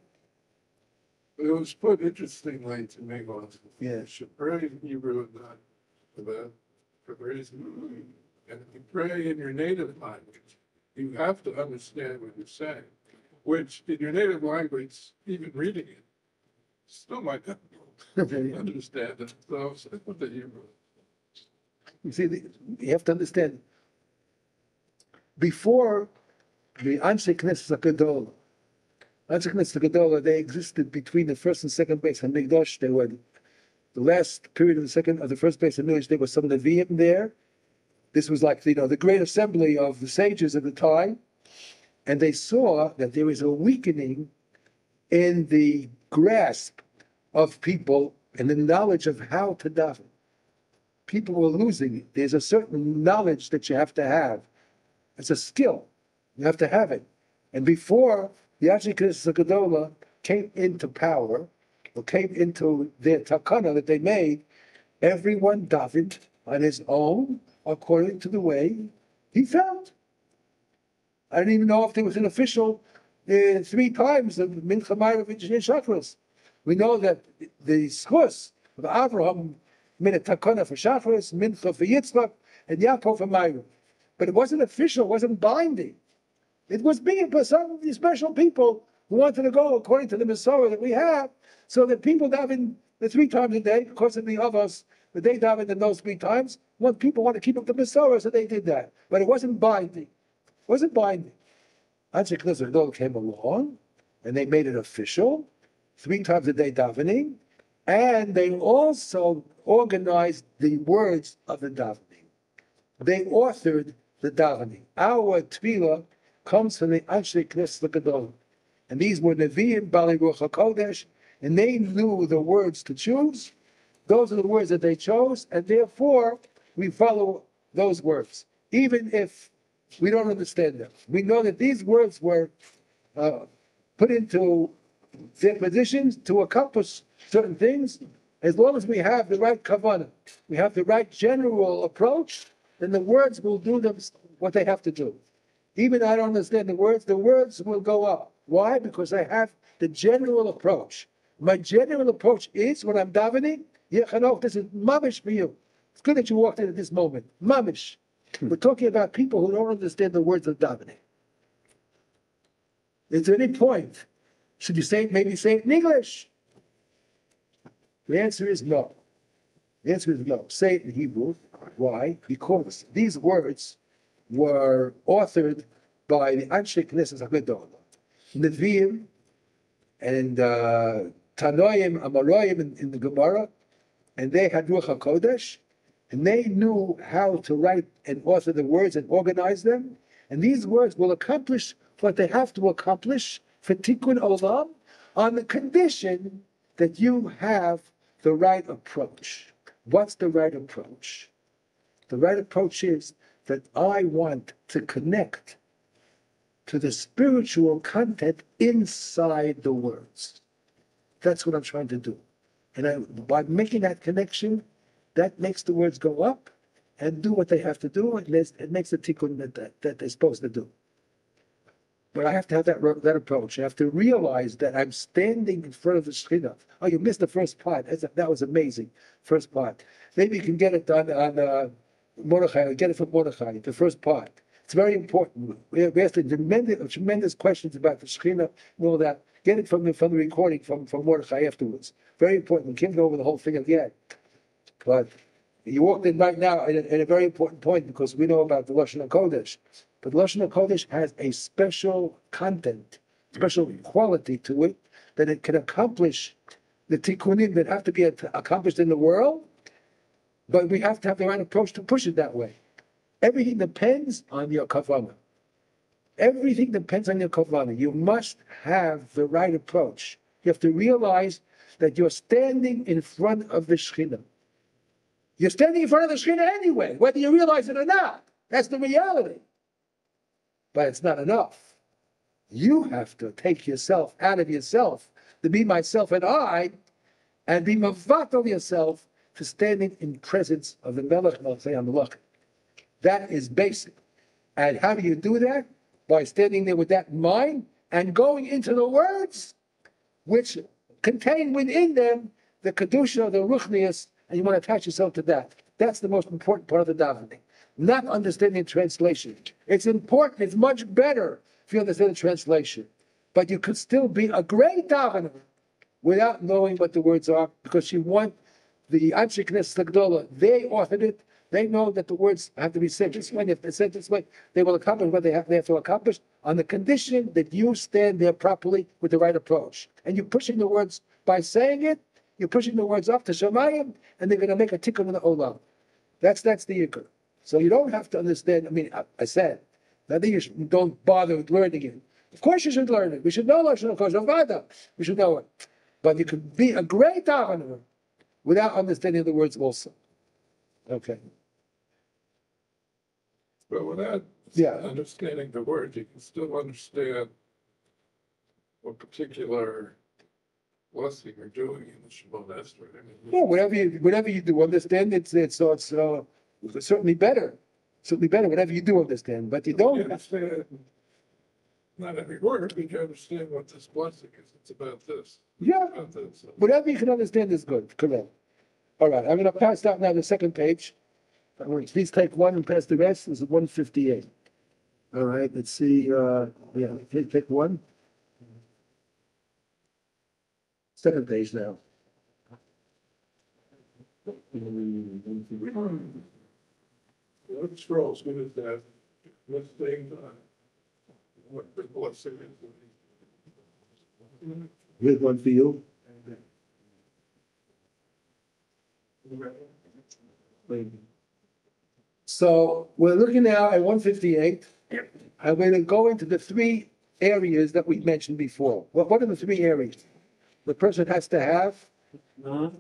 it was put interestingly to me once. Yeah. You should pray in Hebrew and not for the reason. And if you pray in your native language, you have to understand what you're saying, which in your native language, even reading it, still might not understand it. So stick with the Hebrew. You see, you have to understand. Before the Anshe Knesset HaGadol, they existed between the first and second base of Mikdash. They were the last period of the first base of Mikdash. There was some Nevi'im there. This was like, the great assembly of the sages at the time. And they saw that there was a weakening in the grasp of people and the knowledge of how to daven. People were losing it. There's a certain knowledge that you have to have. It's a skill. You have to have it. And before the Anshe Knesset HaGadolah came into power, or came into their takana that they made, everyone davened on his own, according to the way he felt. I don't even know if there was an official 3 times of Mincha Ma'ariv and Shachris. We know that the schus of Avraham made a takana for Shachris, Mincha for Yitzchak, and Yaakov for Ma'ariv. But it wasn't official, it wasn't binding. It was being for some special people who wanted to go according to the Masorah that we have, so that people daven the 3 times a day, because of the Avos, that they davened in those 3 times. When people want to keep up the Masorah, so they did that. But it wasn't binding. It wasn't binding. Anshe Knesset HaGadol came along, and they made it official, 3 times a day davening, and they also organized the words of the davening. They authored the davening. Our tefillah comes from the Anshe Knesset HaGadol. And these were Nevi'im, Bali Ruach HaKodesh, and they knew the words to choose. Those are the words that they chose, and therefore we follow those words, even if we don't understand them. We know that these words were put into their positions to accomplish certain things. As long as we have the right kavanah, we have the right general approach, then the words will do them what they have to do. Even I don't understand the words will go up. Why? Because I have the general approach. My general approach is, when I'm davening, Yechanok, this is mamish for you. It's good that you walked in at this moment. Mamish. We're talking about people who don't understand the words of davening. Is there any point? Should you maybe say it in English? The answer is no. The answer is no. Say it in Hebrew. Why? Because these words were authored by the Anshe Knesset HaGadol, Nevi'im, and Tanoim, Amoraim in the Gemara, and they had Ruach HaKodesh, and they knew how to write and author the words and organize them, and these words will accomplish what they have to accomplish for Tikkun Olam on the condition that you have the right approach. What's the right approach? The right approach is that I want to connect to the spiritual content inside the words. That's what I'm trying to do. And by making that connection, that makes the words go up and do what they have to do, and it makes the tikkun that they're supposed to do. But I have to have that approach. I have to realize that I'm standing in front of the Shekhinah. Oh, you missed the first part. That was amazing. First part. Maybe you can get it on Mordechai, get it from Mordechai, the first part. It's very important. We asked tremendous questions about the Shekhinah and all that. Get it from the recording from Mordechai afterwards. Very important. We can't go over the whole thing again. But you walked in right now in a very important point because we know about the Lashon HaKodesh. But Lashon HaKodesh has a special content, special quality to it, that it can accomplish the tikkunim that have to be accomplished in the world, but we have to have the right approach to push it that way. Everything depends on your kavanah. Everything depends on your kavanah. You must have the right approach. You have to realize that you're standing in front of the Shekhinah. You're standing in front of the Shekhinah anyway, whether you realize it or not. That's the reality. But it's not enough. You have to take yourself out of yourself, to be myself and I, and be mavatal yourself for standing in presence of the Melech Malchei HaMelachim. That is basic. And how do you do that? By standing there with that in mind and going into the words which contain within them the Kedusha, the Ruchnius, and you want to attach yourself to that. That's the most important part of the davening. Not understanding the translation. It's important, it's much better if you understand the translation. But you could still be a great davener without knowing what the words are, because you want the Anshe Knesset Gdola, they authored it, they know that the words have to be said this way. If they're said this way, they will accomplish what they have to accomplish on the condition that you stand there properly with the right approach. And you're pushing the words by saying it, you're pushing the words up to Shemayim, and they're going to make a tikkun in the olam. That's the yikr. So you don't have to understand. I mean, I said, that you don't bother with learning it. Of course you should learn it. We should know Lashon HaKodesh. We should know it. But you can be a great davener without understanding the words also. Okay. But without understanding the words, you can still understand what particular blessing you're doing in the Shemona Esrei. Yeah, whatever you do understand, it's certainly better. Certainly better, whatever you do understand. But you don't understand not every word, but you understand what this blessing is. It's about this. Yeah. About this. Whatever you can understand is good. Correct. All right, I'm going to pass out now the second page. Please take one and pass the rest. This is 158. All right, let's see. Take one. Second page now. What scrolls good is that? Let's think what the blessing is. Here's one for you. So we're looking now at 158. I'm going to go into the three areas that we mentioned before. What are the three areas? The person has to have No,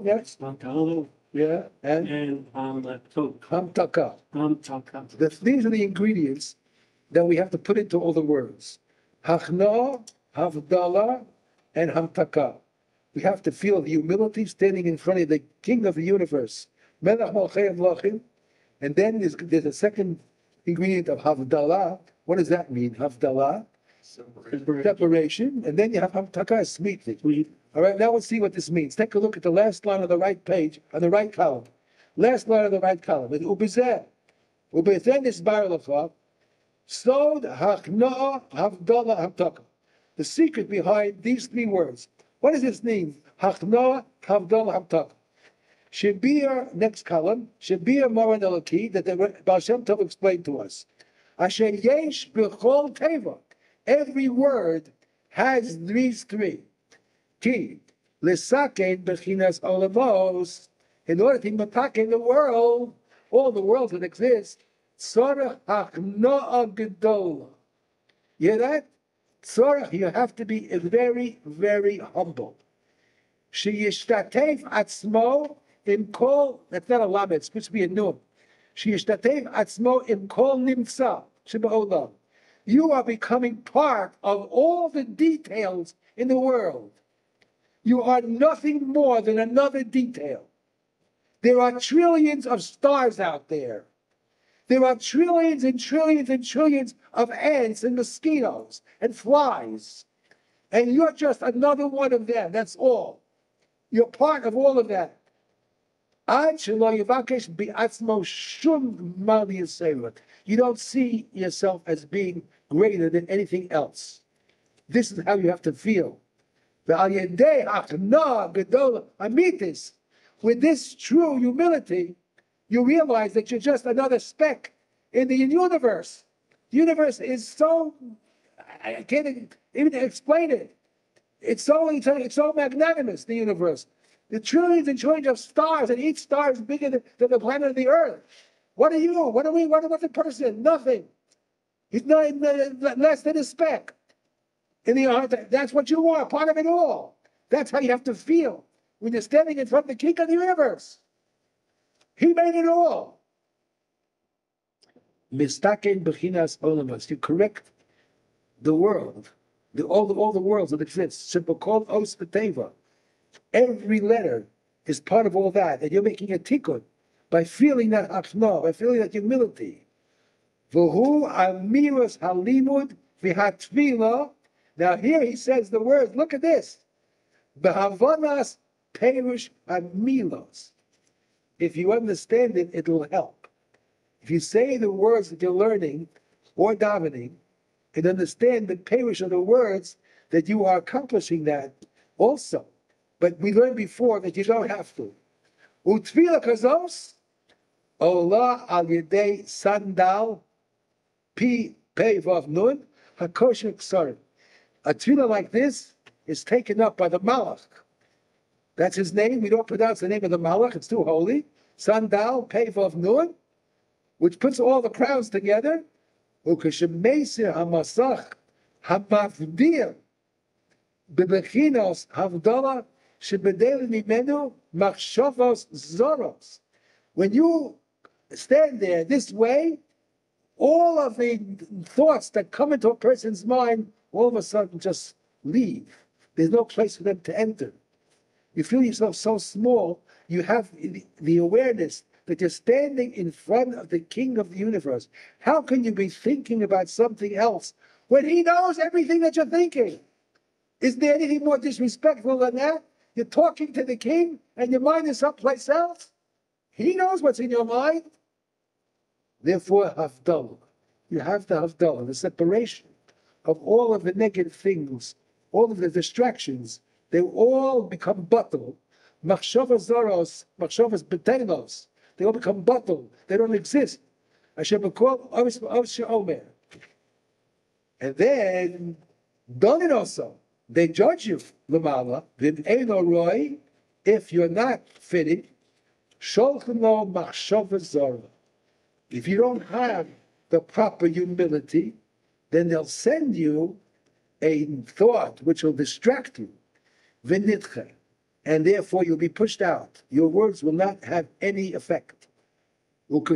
yes, Naftali, yeah, and hamtaka. Hamtaka. These are the ingredients that we have to put into all the words. Hachna, havdala, and hamtaka. We have to feel the humility standing in front of the King of the universe, Melech Malchei HaMelachim. And then there's a second ingredient of havdala. What does that mean? Havdala, separation. And then you have hamtaka, sweet. All right, now let's see what this means. Take a look at the last line of the right page, on the right column. Last line of the right column. Ubezeh nisbar lecha, sod hachna havdala hamtaka. The secret behind these three words. What does this mean? Hachna havdala hamtaka. Shebir, next column, Shebir Moran Eloki, that the Baal Shem Tov explained to us. Asher yesh b'chol teva. Every word has these three. Ki, l'saken b'chinas olavos, in order to mataken the world, all the worlds that exist, tzorach hachnoa gedola. You hear that? Tzorach, you have to be very, very humble. Sheyishtatef atzmo im kol, that's not a lamed, it's supposed to be a nun. Sheyishtatef atzmo im kol nimtza, sheba'olam. You are becoming part of all the details in the world. You are nothing more than another detail. There are trillions of stars out there. There are trillions and trillions and trillions of ants and mosquitoes and flies. And you're just another one of them, that's all. You're part of all of that. You don't see yourself as being greater than anything else. This is how you have to feel. I mean this. With this true humility, you realize that you're just another speck in the universe. The universe is so, I can't even explain it. It's so magnanimous, the universe. The trillions and trillions of stars, and each star is bigger than the planet of the Earth. What are you? What are we? What about the person? Nothing. He's not less than a speck. In the heart, that's what you are, part of it all. That's how you have to feel when you're standing in front of the King of the universe. He made it all. Mistaken bechinas olamas. You correct the world, all the worlds that exist. Simple called os beteva. Every letter is part of all that, and you're making a tikkun by feeling that achna, by feeling that humility. V'hu amiras halimud v'hatvila. Now here he says the words. Look at this. B'havanas perush amilos. If you understand it, it'll help. If you say the words that you're learning or davening, and understand the perush of the words, that you are accomplishing that also. But we learned before that you don't have to. Utvila kazos, ola al yedei sandal, pi pevav nun, hakosher ksarim. A tefillah like this is taken up by the Malach. That's his name. We don't pronounce the name of the Malach. It's too holy. Sandal, pevav nun, which puts all the crowns together. Ukeshemesir hamasach hamavdir bebechinos havdalah shebedel mimenu machshavos zoros. When you stand there this way, all of the thoughts that come into a person's mind all of a sudden just leave. There's no place for them to enter. You feel yourself so small. You have the awareness that you're standing in front of the King of the universe. How can you be thinking about something else when he knows everything that you're thinking? Isn't there anything more disrespectful than that? You're talking to the King and your mind is someplace else. He knows what's in your mind. Therefore, Havdalah. You have the Havdalah, the separation of all of the negative things, all of the distractions. They all become bottled. Machshavas zaros, machshavas betelos. They all become bottled. They don't exist. Hashem called Omer. And then, done it also. They judge you, Lamala, roy, if you're not fitting, sholchno machshavas zara. If you don't have the proper humility, then they'll send you a thought which will distract you, v'nitche, and therefore you'll be pushed out. Your words will not have any effect. But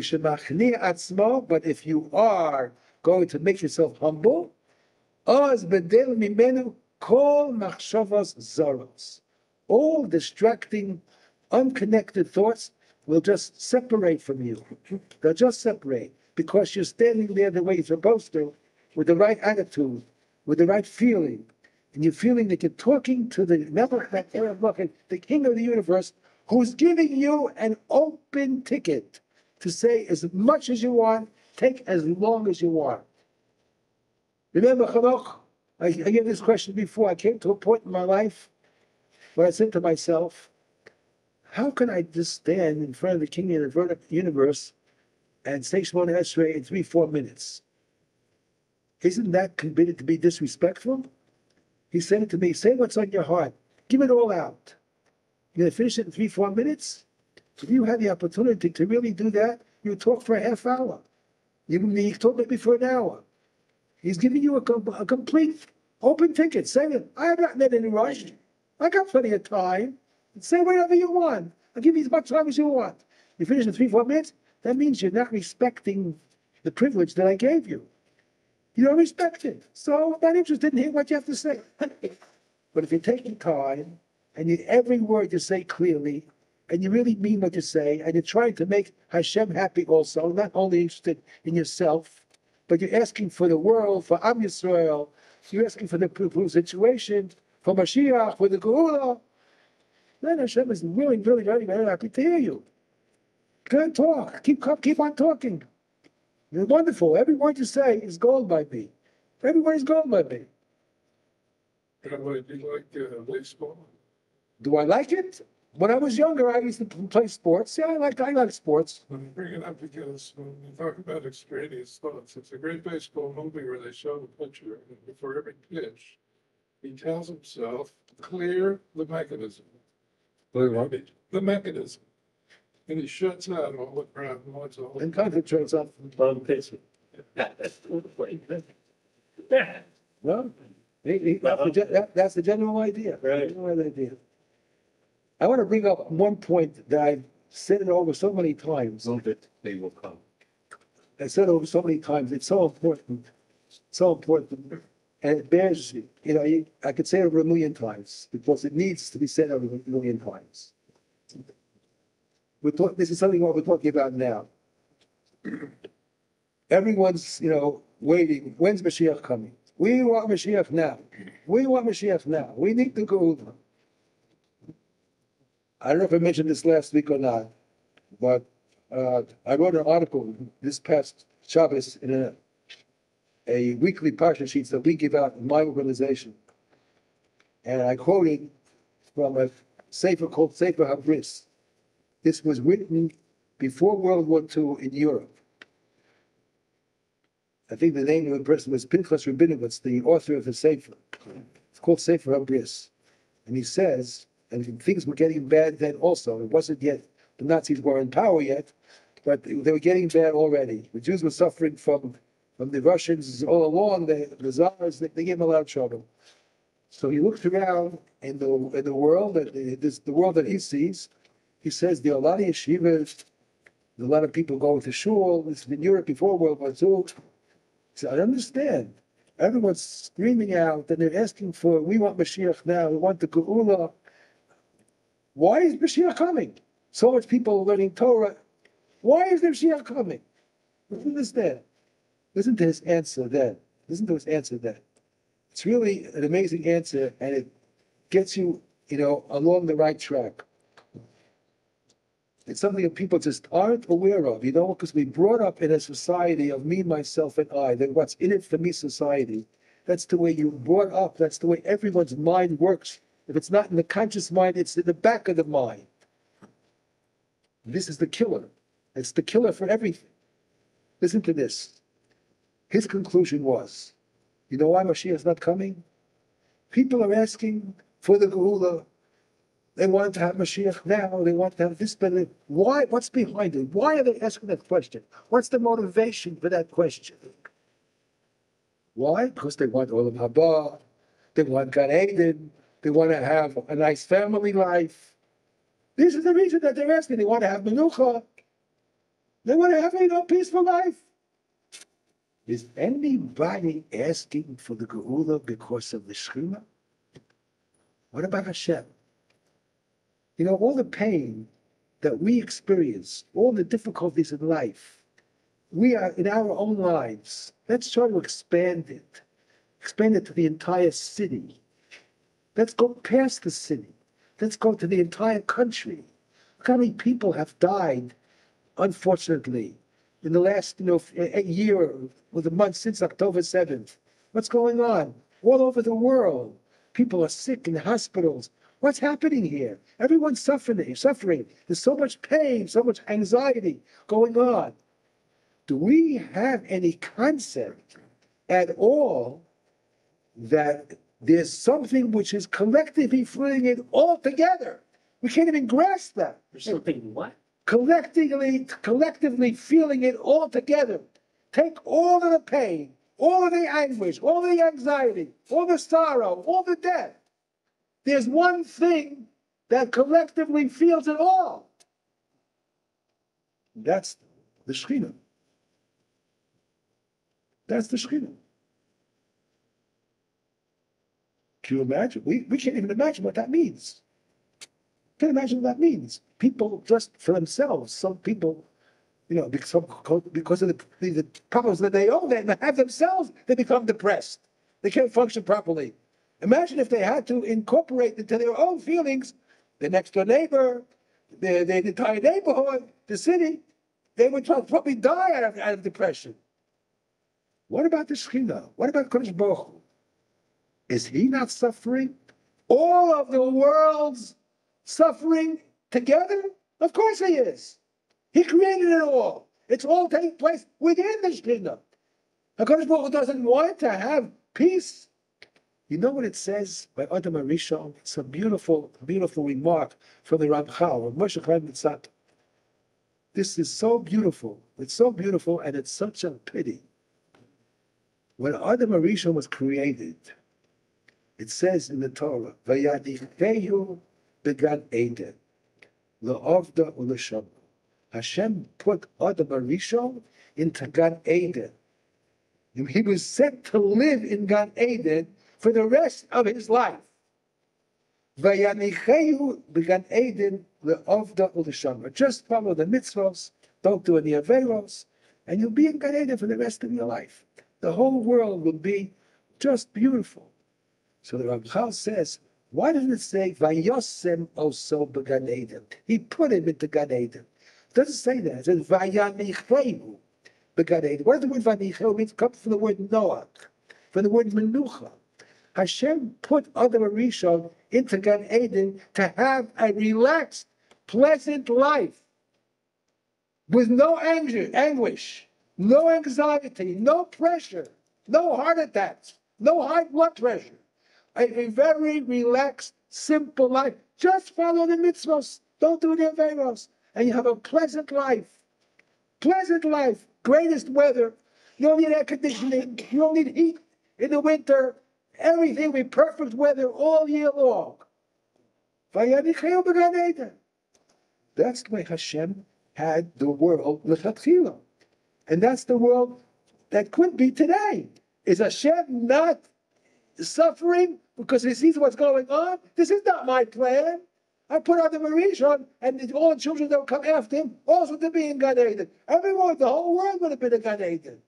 if you are going to make yourself humble, all distracting, unconnected thoughts will just separate from you. They'll just separate because you're standing there the way you're supposed to, with the right attitude, with the right feeling, and you're feeling that you're talking to the the King of the universe, who's giving you an open ticket to say as much as you want, take as long as you want. Remember, Chanok, I gave this question before. I came to a point in my life where I said to myself, how can I just stand in front of the King of the universe and say Shemona Esrei in 3-4 minutes? Isn't that considered to be disrespectful? He said it to me, say what's on your heart. Give it all out. You're going to finish it in 3-4 minutes? If you had the opportunity to really do that, you talk for a half hour. You talk maybe for an hour. He's giving you a complete open ticket. Say it. I'm not in any rush. I got plenty of time. Say whatever you want. I'll give you as much time as you want. You finish in 3-4 minutes, that means you're not respecting the privilege that I gave you. You don't respect it. So I'm not interested in hearing what you have to say. But if you're taking time, and every word you say clearly, and you really mean what you say, and you're trying to make Hashem happy also, not only interested in yourself, but you're asking for the world, for Am Yisrael, you're asking for the situation, for Mashiach, for the Geula, then Hashem is really, really, very, very happy to hear you. Good talk. Keep on talking. You're wonderful. Every word you say is gold by me. Every word is gold by me. Do you like baseball? Do I like it? When I was younger, I used to play sports. Yeah, I like sports. I'm bringing it up because when you talk about extraneous thoughts, it's a great baseball movie where they show the pitcher, and before every pitch, he tells himself, clear the mechanism. The mechanism. And he shuts out all the crap and what's all. And concentrates on. On pitching. Yeah. No, that's the general idea. Right. General idea. I want to bring up one point that I've said it over so many times. So that they will come. I said it over so many times. It's so important. So important. And it bears, I could say it over 1,000,000 times because it needs to be said over 1,000,000 times. This is something what we're talking about now. Everyone's, waiting. When's Mashiach coming? We want Mashiach now. We want Mashiach now. We need the Geula. I don't know if I mentioned this last week or not, but I wrote an article this past Shabbos in a weekly parsha sheets that we give out in my organization. And I quoted from a sefer called Sefer HaBris. This was written before World War II in Europe. I think the name of the person was Pinchas Rabinowitz, the author of the sefer. It's called Sefer HaBris. And he says, and things were getting bad then also. It wasn't yet, the Nazis were in power yet, but they were getting bad already. The Jews were suffering from the Russians all along, the Tsars, they gave them a lot of trouble. So he looks around in the world, the world that he sees. He says there are a lot of yeshivas, there's a lot of people going to shul. This is in Europe before World War II. He said, I understand. Everyone's screaming out and they're asking for, we want Mashiach now, we want the Geula. Why is Mashiach coming? So much people are learning Torah. Why is there Mashiach coming? Listen to this. Listen to his answer then. Listen to his answer then. It's really an amazing answer, and it gets you, along the right track. It's something that people just aren't aware of, because we brought up in a society of me, myself, and I, that what's in it for me society. That's the way you brought up. That's the way everyone's mind works. If it's not in the conscious mind, it's in the back of the mind. This is the killer. It's the killer for everything. Listen to this. His conclusion was, you know why Mashiach is not coming? People are asking for the Geula. They want to have Mashiach now. They want to have this, but why? What's behind it? Why are they asking that question? What's the motivation for that question? Why? Because they want Olam Haba. They want Gan Eden. They want to have a nice family life. This is the reason that they're asking. They want to have Menucha. They want to have a peaceful life. Is anybody asking for the Geula because of the Shechina? What about Hashem? All the pain that we experience, all the difficulties in life, we are in our own lives. Let's try to expand it to the entire city. Let's go past the city. Let's go to the entire country. Look how many people have died, unfortunately, in the last, a year or the month since October 7th. What's going on? All over the world. People are sick in hospitals. What's happening here? Everyone's suffering. There's so much pain, so much anxiety going on. Do we have any concept at all that there's something which is collectively feeling it all together? We can't even grasp that. There's something what? Collectively feeling it all together. Take all of the pain, all of the anguish, all the anxiety, all the sorrow, all the death. There's one thing that collectively feels it all. That's the Shechina. That's the Shechina. Can you imagine? We can't even imagine what that means. Can't imagine what that means. People just for themselves, some people, because of the problems that they own, they have themselves, they become depressed. They can't function properly. Imagine if they had to incorporate into their own feelings the next door neighbor, the entire neighborhood, the city. They would probably die out of depression. What about the Shechina? What about Kodesh Baruch Hu? Is he not suffering? All of the world's suffering together? Of course he is. He created it all. It's all taking place within the Shekhinah. HaKadosh Baruch Hu doesn't want to have peace. You know what it says by Adam HaRishon? It's a beautiful, beautiful remark from the Ramchal, of Moshe Chaim Mitzat. This is so beautiful. It's so beautiful, and it's such a pity. When Adam HaRishon was created, it says in the Torah, "Vayadichehu began Eden, le'ovda u'leshama." Hashem put Adam HaRishon into Gan Eden. He was sent to live in Gan Eden for the rest of his life. Vayanichehu began Eden le'ovda u'leshama. Just follow the mitzvos, don't do any averos, and you'll be in Gan Eden for the rest of your life. The whole world will be just beautiful. So the Ramchal says, why doesn't it say Vayosem also began Eden? He put him into Gan Eden. It doesn't say that. It says Vayanichehu began Eden. What does the word Vayanichehu mean? It comes from the word Noach, from the word Menucha. Hashem put Adam HaRishon into Gan Eden to have a relaxed, pleasant life with no anguish, no anxiety, no pressure, no heart attacks, no high blood pressure. A very relaxed, simple life. Just follow the mitzvahs. Don't do the averos. And you have a pleasant life. Pleasant life. Greatest weather. You don't need air conditioning. You don't need heat in the winter. Everything will be perfect weather all year long. That's the way Hashem had the world Rechavia. And that's the world that could be today. Is Hashem not suffering because he sees what's going on? This is not my plan. I put out the HaRishon, and all the children that will come after him also to be in Gan Eden. Everyone, the whole world would have been in Gan Eden.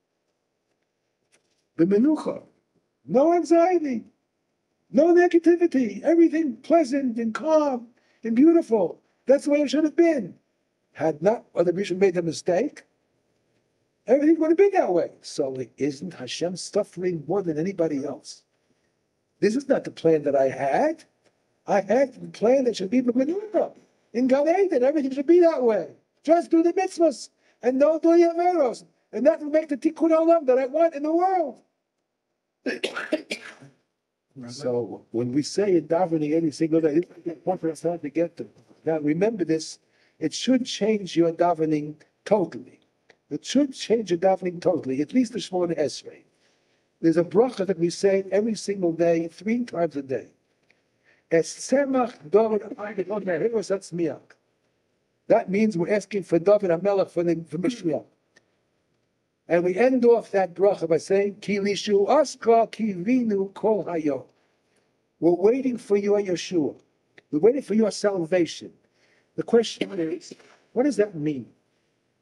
B'menucha, no anxiety, no negativity, everything pleasant and calm and beautiful. That's the way it should have been. Had not the HaRishon made a mistake, everything would have been that way. So isn't Hashem suffering more than anybody else? This is not the plan that I had. I had the plan that should be B'menucha. In Gan Eden, everything should be that way. Just do the mitzvahs and don't do the averos. And that will make the tikkun olam that I want in the world. So when we say in davening every single day, this is important for us to get to. Now remember this, it should change your davening totally. It should change your davening totally, at least the Shemona Esrei. There's a bracha that we say every single day, 3 times a day. That means we're asking for David HaMelech for Mashiach. And we end off that bracha by saying, Ki lishu aska ki vinu kol hayom. We're waiting for your Yeshua. We're waiting for your salvation. The question is, what does that mean?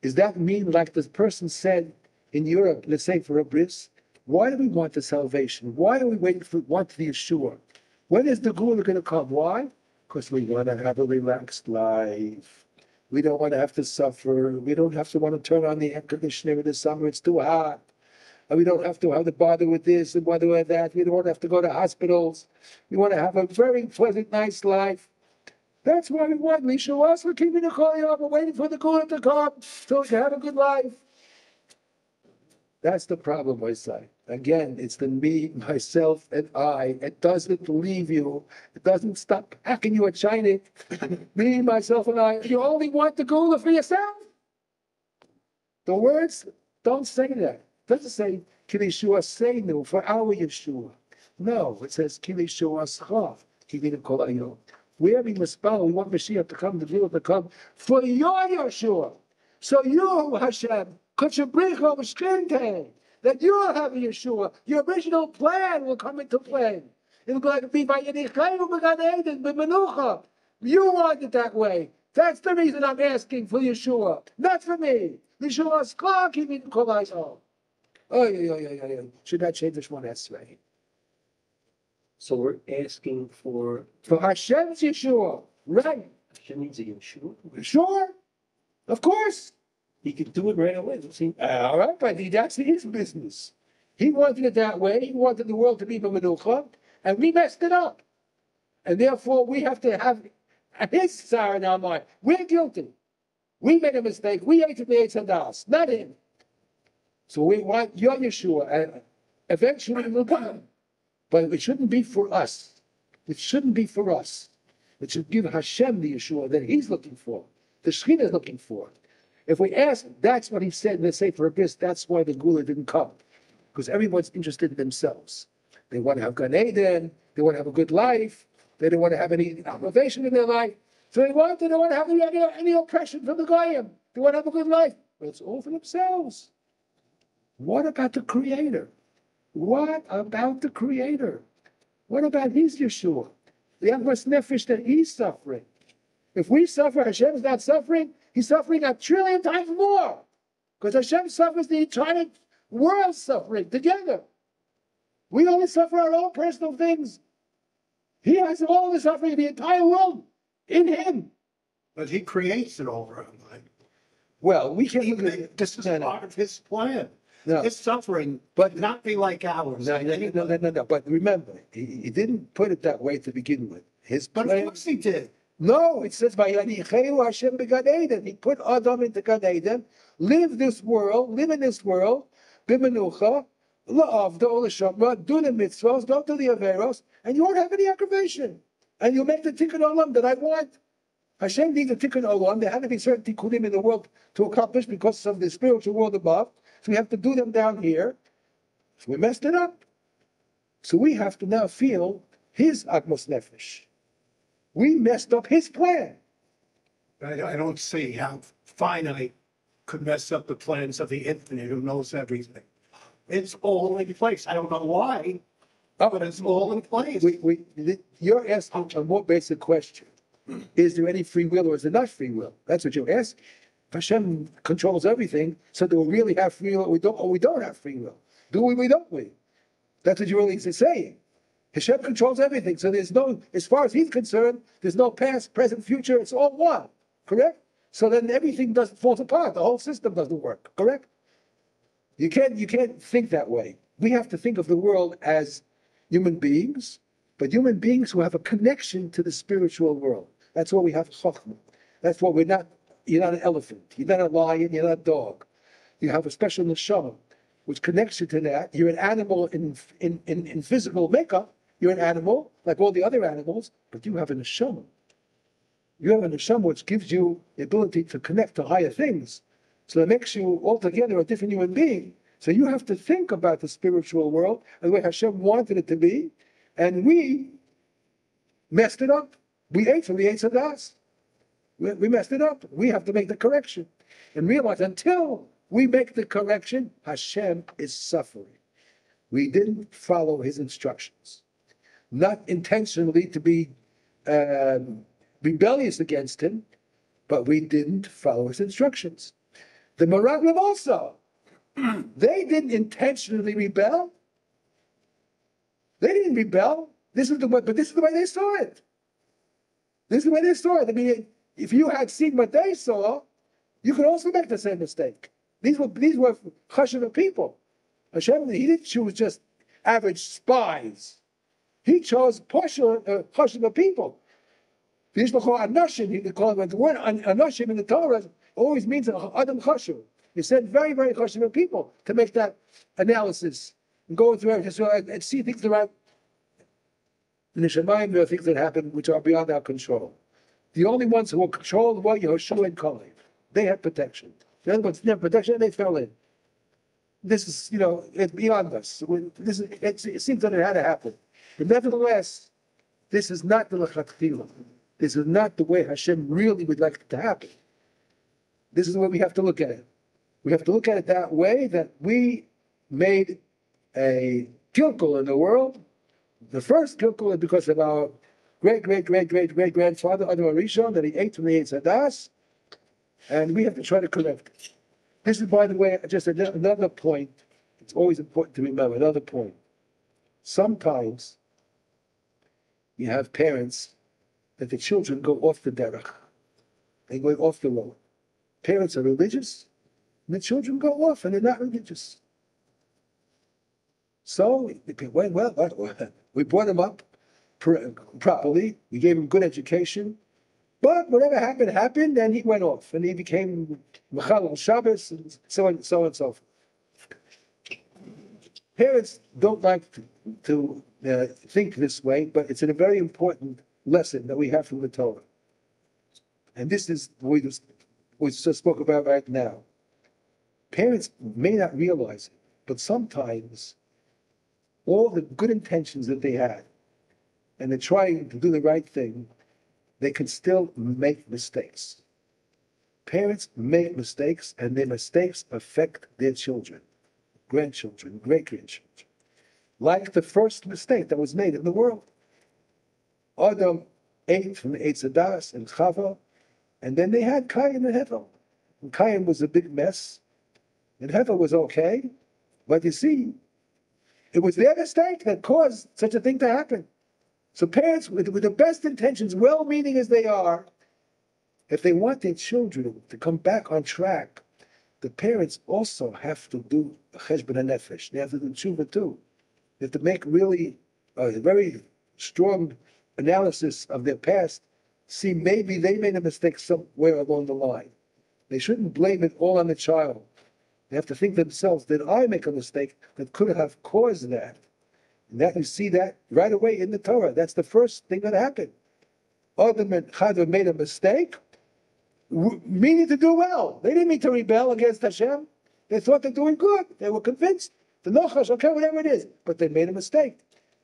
Does that mean, like this person said in Europe, let's say for a bris, why do we want the salvation? Why are we waiting for the Yeshua? When is the Gula going to come? Why? Because we want to have a relaxed life. We don't want to have to suffer. We don't have to want to turn on the air conditioner in the summer. It's too hot. And we don't have to bother with this and bother with that. We don't have to go to hospitals. We want to have a very pleasant, nice life. That's why we want. We show us, we're keeping the call up. We're waiting for the Gula to come so we can have a good life. That's the problem, I say. Again, it's the me, myself, and I. It doesn't leave you. It doesn't stop hacking you at shining. Me, myself, and I. You only want the Gula for yourself. The words don't say that. It doesn't say, Ki Yeshua Seinu, for our Yeshua. No, it says, Ki Yeshua Schaf, Ki Kol Ayom. We have Mispal, we want Mashiach to come, the Gula to come, for your Yeshua. So you, Hashem, that you will have a Yeshua. Your original plan will come into play. It'll be by Menucha. You want it that way. That's the reason I'm asking for Yeshua. Not for me. Yeshua's clock, he didn't call us all. Oh, yeah. Should not change this one Esrei. So we're asking for Hashem's Yeshua. Right. Hashem needs a Yeshua. Sure. Of course. He could do it right away. All right, but that's his business. He wanted it that way. He wanted the world to be Menucha, and we messed it up. And therefore, we have to have his sorrow in our mind. We're guilty. We made a mistake. We ate the Eitz, not him. So we want your Yeshua, and eventually it will come. But it shouldn't be for us. It shouldn't be for us. It should give Hashem the Yeshua that he's looking for, the Shekhinah is looking for. If we ask, that's what he said in the Sefer Abyss, that's why the Gula didn't come. Because everyone's interested in themselves. They want to have Gan Eden, they want to have a good life, they don't want to have any motivation in their life. So they don't want to have any oppression from the Goyim. They want to have a good life. But it's all for themselves. What about the Creator? What about the Creator? What about his Yeshua? The Amos Nefesh that he's suffering. If we suffer, Hashem's not suffering, he's suffering a trillion times more. Because Hashem suffers the entire world suffering together. We only suffer our own personal things. He has all the suffering of the entire world in him. But he creates it all around. Well, we can't. This is part of his plan. No. His suffering, But not be like ours. No. But remember, he didn't put it that way to begin with. His But plan. of course he did. No, it says by Yanicheu Hashem began Eden. He put Adam into Gan Eden, live in this world, bimenucha, la'avda l'shamra, do the mitzvahs, don't do the averos, and you won't have any aggravation. And you'll make the tikkun olam that I want. Hashem needs a tikkun olam. There had to be certain tikkunim in the world to accomplish because of the spiritual world above. So we have to do them down here. So we messed it up. So we have to now feel his Agmos Nefesh. We messed up his plan. I don't see how finite could mess up the plans of the infinite who knows everything. It's all in place. I don't know why, but it's all in place. You're asking a more basic question. Is there any free will or is there not free will? That's what you're asking. If Hashem controls everything, so do we really have free will or we don't have free will? Do we or don't we? That's what you're really saying. Hashem controls everything, so there's no, as far as he's concerned, there's no past, present, future, it's all one, correct? So then everything doesn't fall apart, the whole system doesn't work, correct? You can't think that way. We have to think of the world as human beings, but human beings who have a connection to the spiritual world. That's why we have Chochmah. That's why you're not an elephant, you're not a lion, you're not a dog. You have a special neshama, which connects you to that. You're an animal in physical makeup, you're an animal, like all the other animals, but you have a neshama. You have a neshama which gives you the ability to connect to higher things. So that makes you altogether a different human being. So you have to think about the spiritual world and the way Hashem wanted it to be, and we messed it up. We ate from the Eitz Hadas. We messed it up. We have to make the correction and realize until we make the correction, Hashem is suffering. We didn't follow his instructions. Not intentionally to be rebellious against him, but we didn't follow his instructions. The Meraglim also, they didn't intentionally rebel. They didn't rebel. But this is the way they saw it. This is the way they saw it. I mean, if you had seen what they saw, you could also make the same mistake. These were Chashuva people. Hashem, he didn't choose just average spies. He chose Chashuva people. The word Anoshim in the Torah always means Adam Chashuv. He said very, very Chashuva people to make that analysis and go through everything and see things that are in the Shemayim. There are things that happen which are beyond our control. The only ones who were controlled were Yehoshua and Caleb. They had protection. The other ones didn't have protection, and they fell in. This is, it's beyond us. It seems that it had to happen. But nevertheless, this is not the Lechatchila. This is not the way Hashem really would like it to happen. This is the way we have to look at it. We have to look at it that way, that we made a kilkul in the world. The first kilkul is because of our great-great-great-great-great-grandfather, Adam Arishon, that he ate from the Eitz Hadas, and we have to try to correct it. This is, by the way, just another point. It's always important to remember, another point. Sometimes you have parents that the children go off the derech. They go off the road. Parents are religious, and the children go off, and they're not religious. So, we brought them up properly. We gave them good education. But whatever happened, happened, and he went off, and he became Mechal on Shabbos, and so on, so on and so forth. Parents don't like to think this way, but it's a very important lesson that we have from the Torah. And this is what we just spoke about right now. Parents may not realize it, but sometimes all the good intentions that they had, and they're trying to do the right thing, they can still make mistakes. Parents make mistakes, and their mistakes affect their children, grandchildren, great-grandchildren. Like the first mistake that was made in the world. Adam ate from the Eitz Hadas and Chava, and then they had Cain and Hevel. And Cain was a big mess, and Hevel was okay, but you see, it was their mistake that caused such a thing to happen. So parents, with the best intentions, well-meaning as they are, if they want their children to come back on track, the parents also have to do cheshbon hanefesh. They have to do tshuva too. They have to make really a very strong analysis of their past. See, maybe they made a mistake somewhere along the line. They shouldn't blame it all on the child. They have to think themselves, did I make a mistake that could have caused that? And that you see that right away in the Torah. That's the first thing that happened. Adam and Chava made a mistake, meaning to do well. They didn't mean to rebel against Hashem. They thought they're doing good. They were convinced. The nochash, okay, whatever it is. But they made a mistake.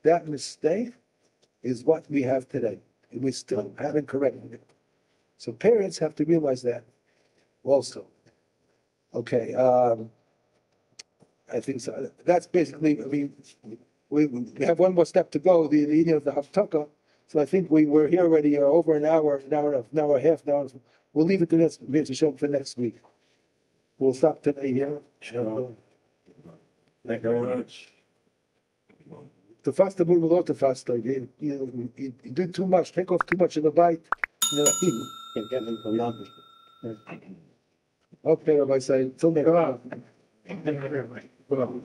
That mistake is what we have today. And we still haven't corrected it. So parents have to realize that also. Okay, I think so. That's basically, I mean, we have one more step to go, the eating of the Haftakah. So I think we're here already over an hour and a half now. We'll leave it to this for next week. We'll stop today here. Sure. Thank you very much. To fast the moon will to fast. You do too much, take off too much of the bite. Can get them from Nabi. Okay, Rabbi, say, till next. Well,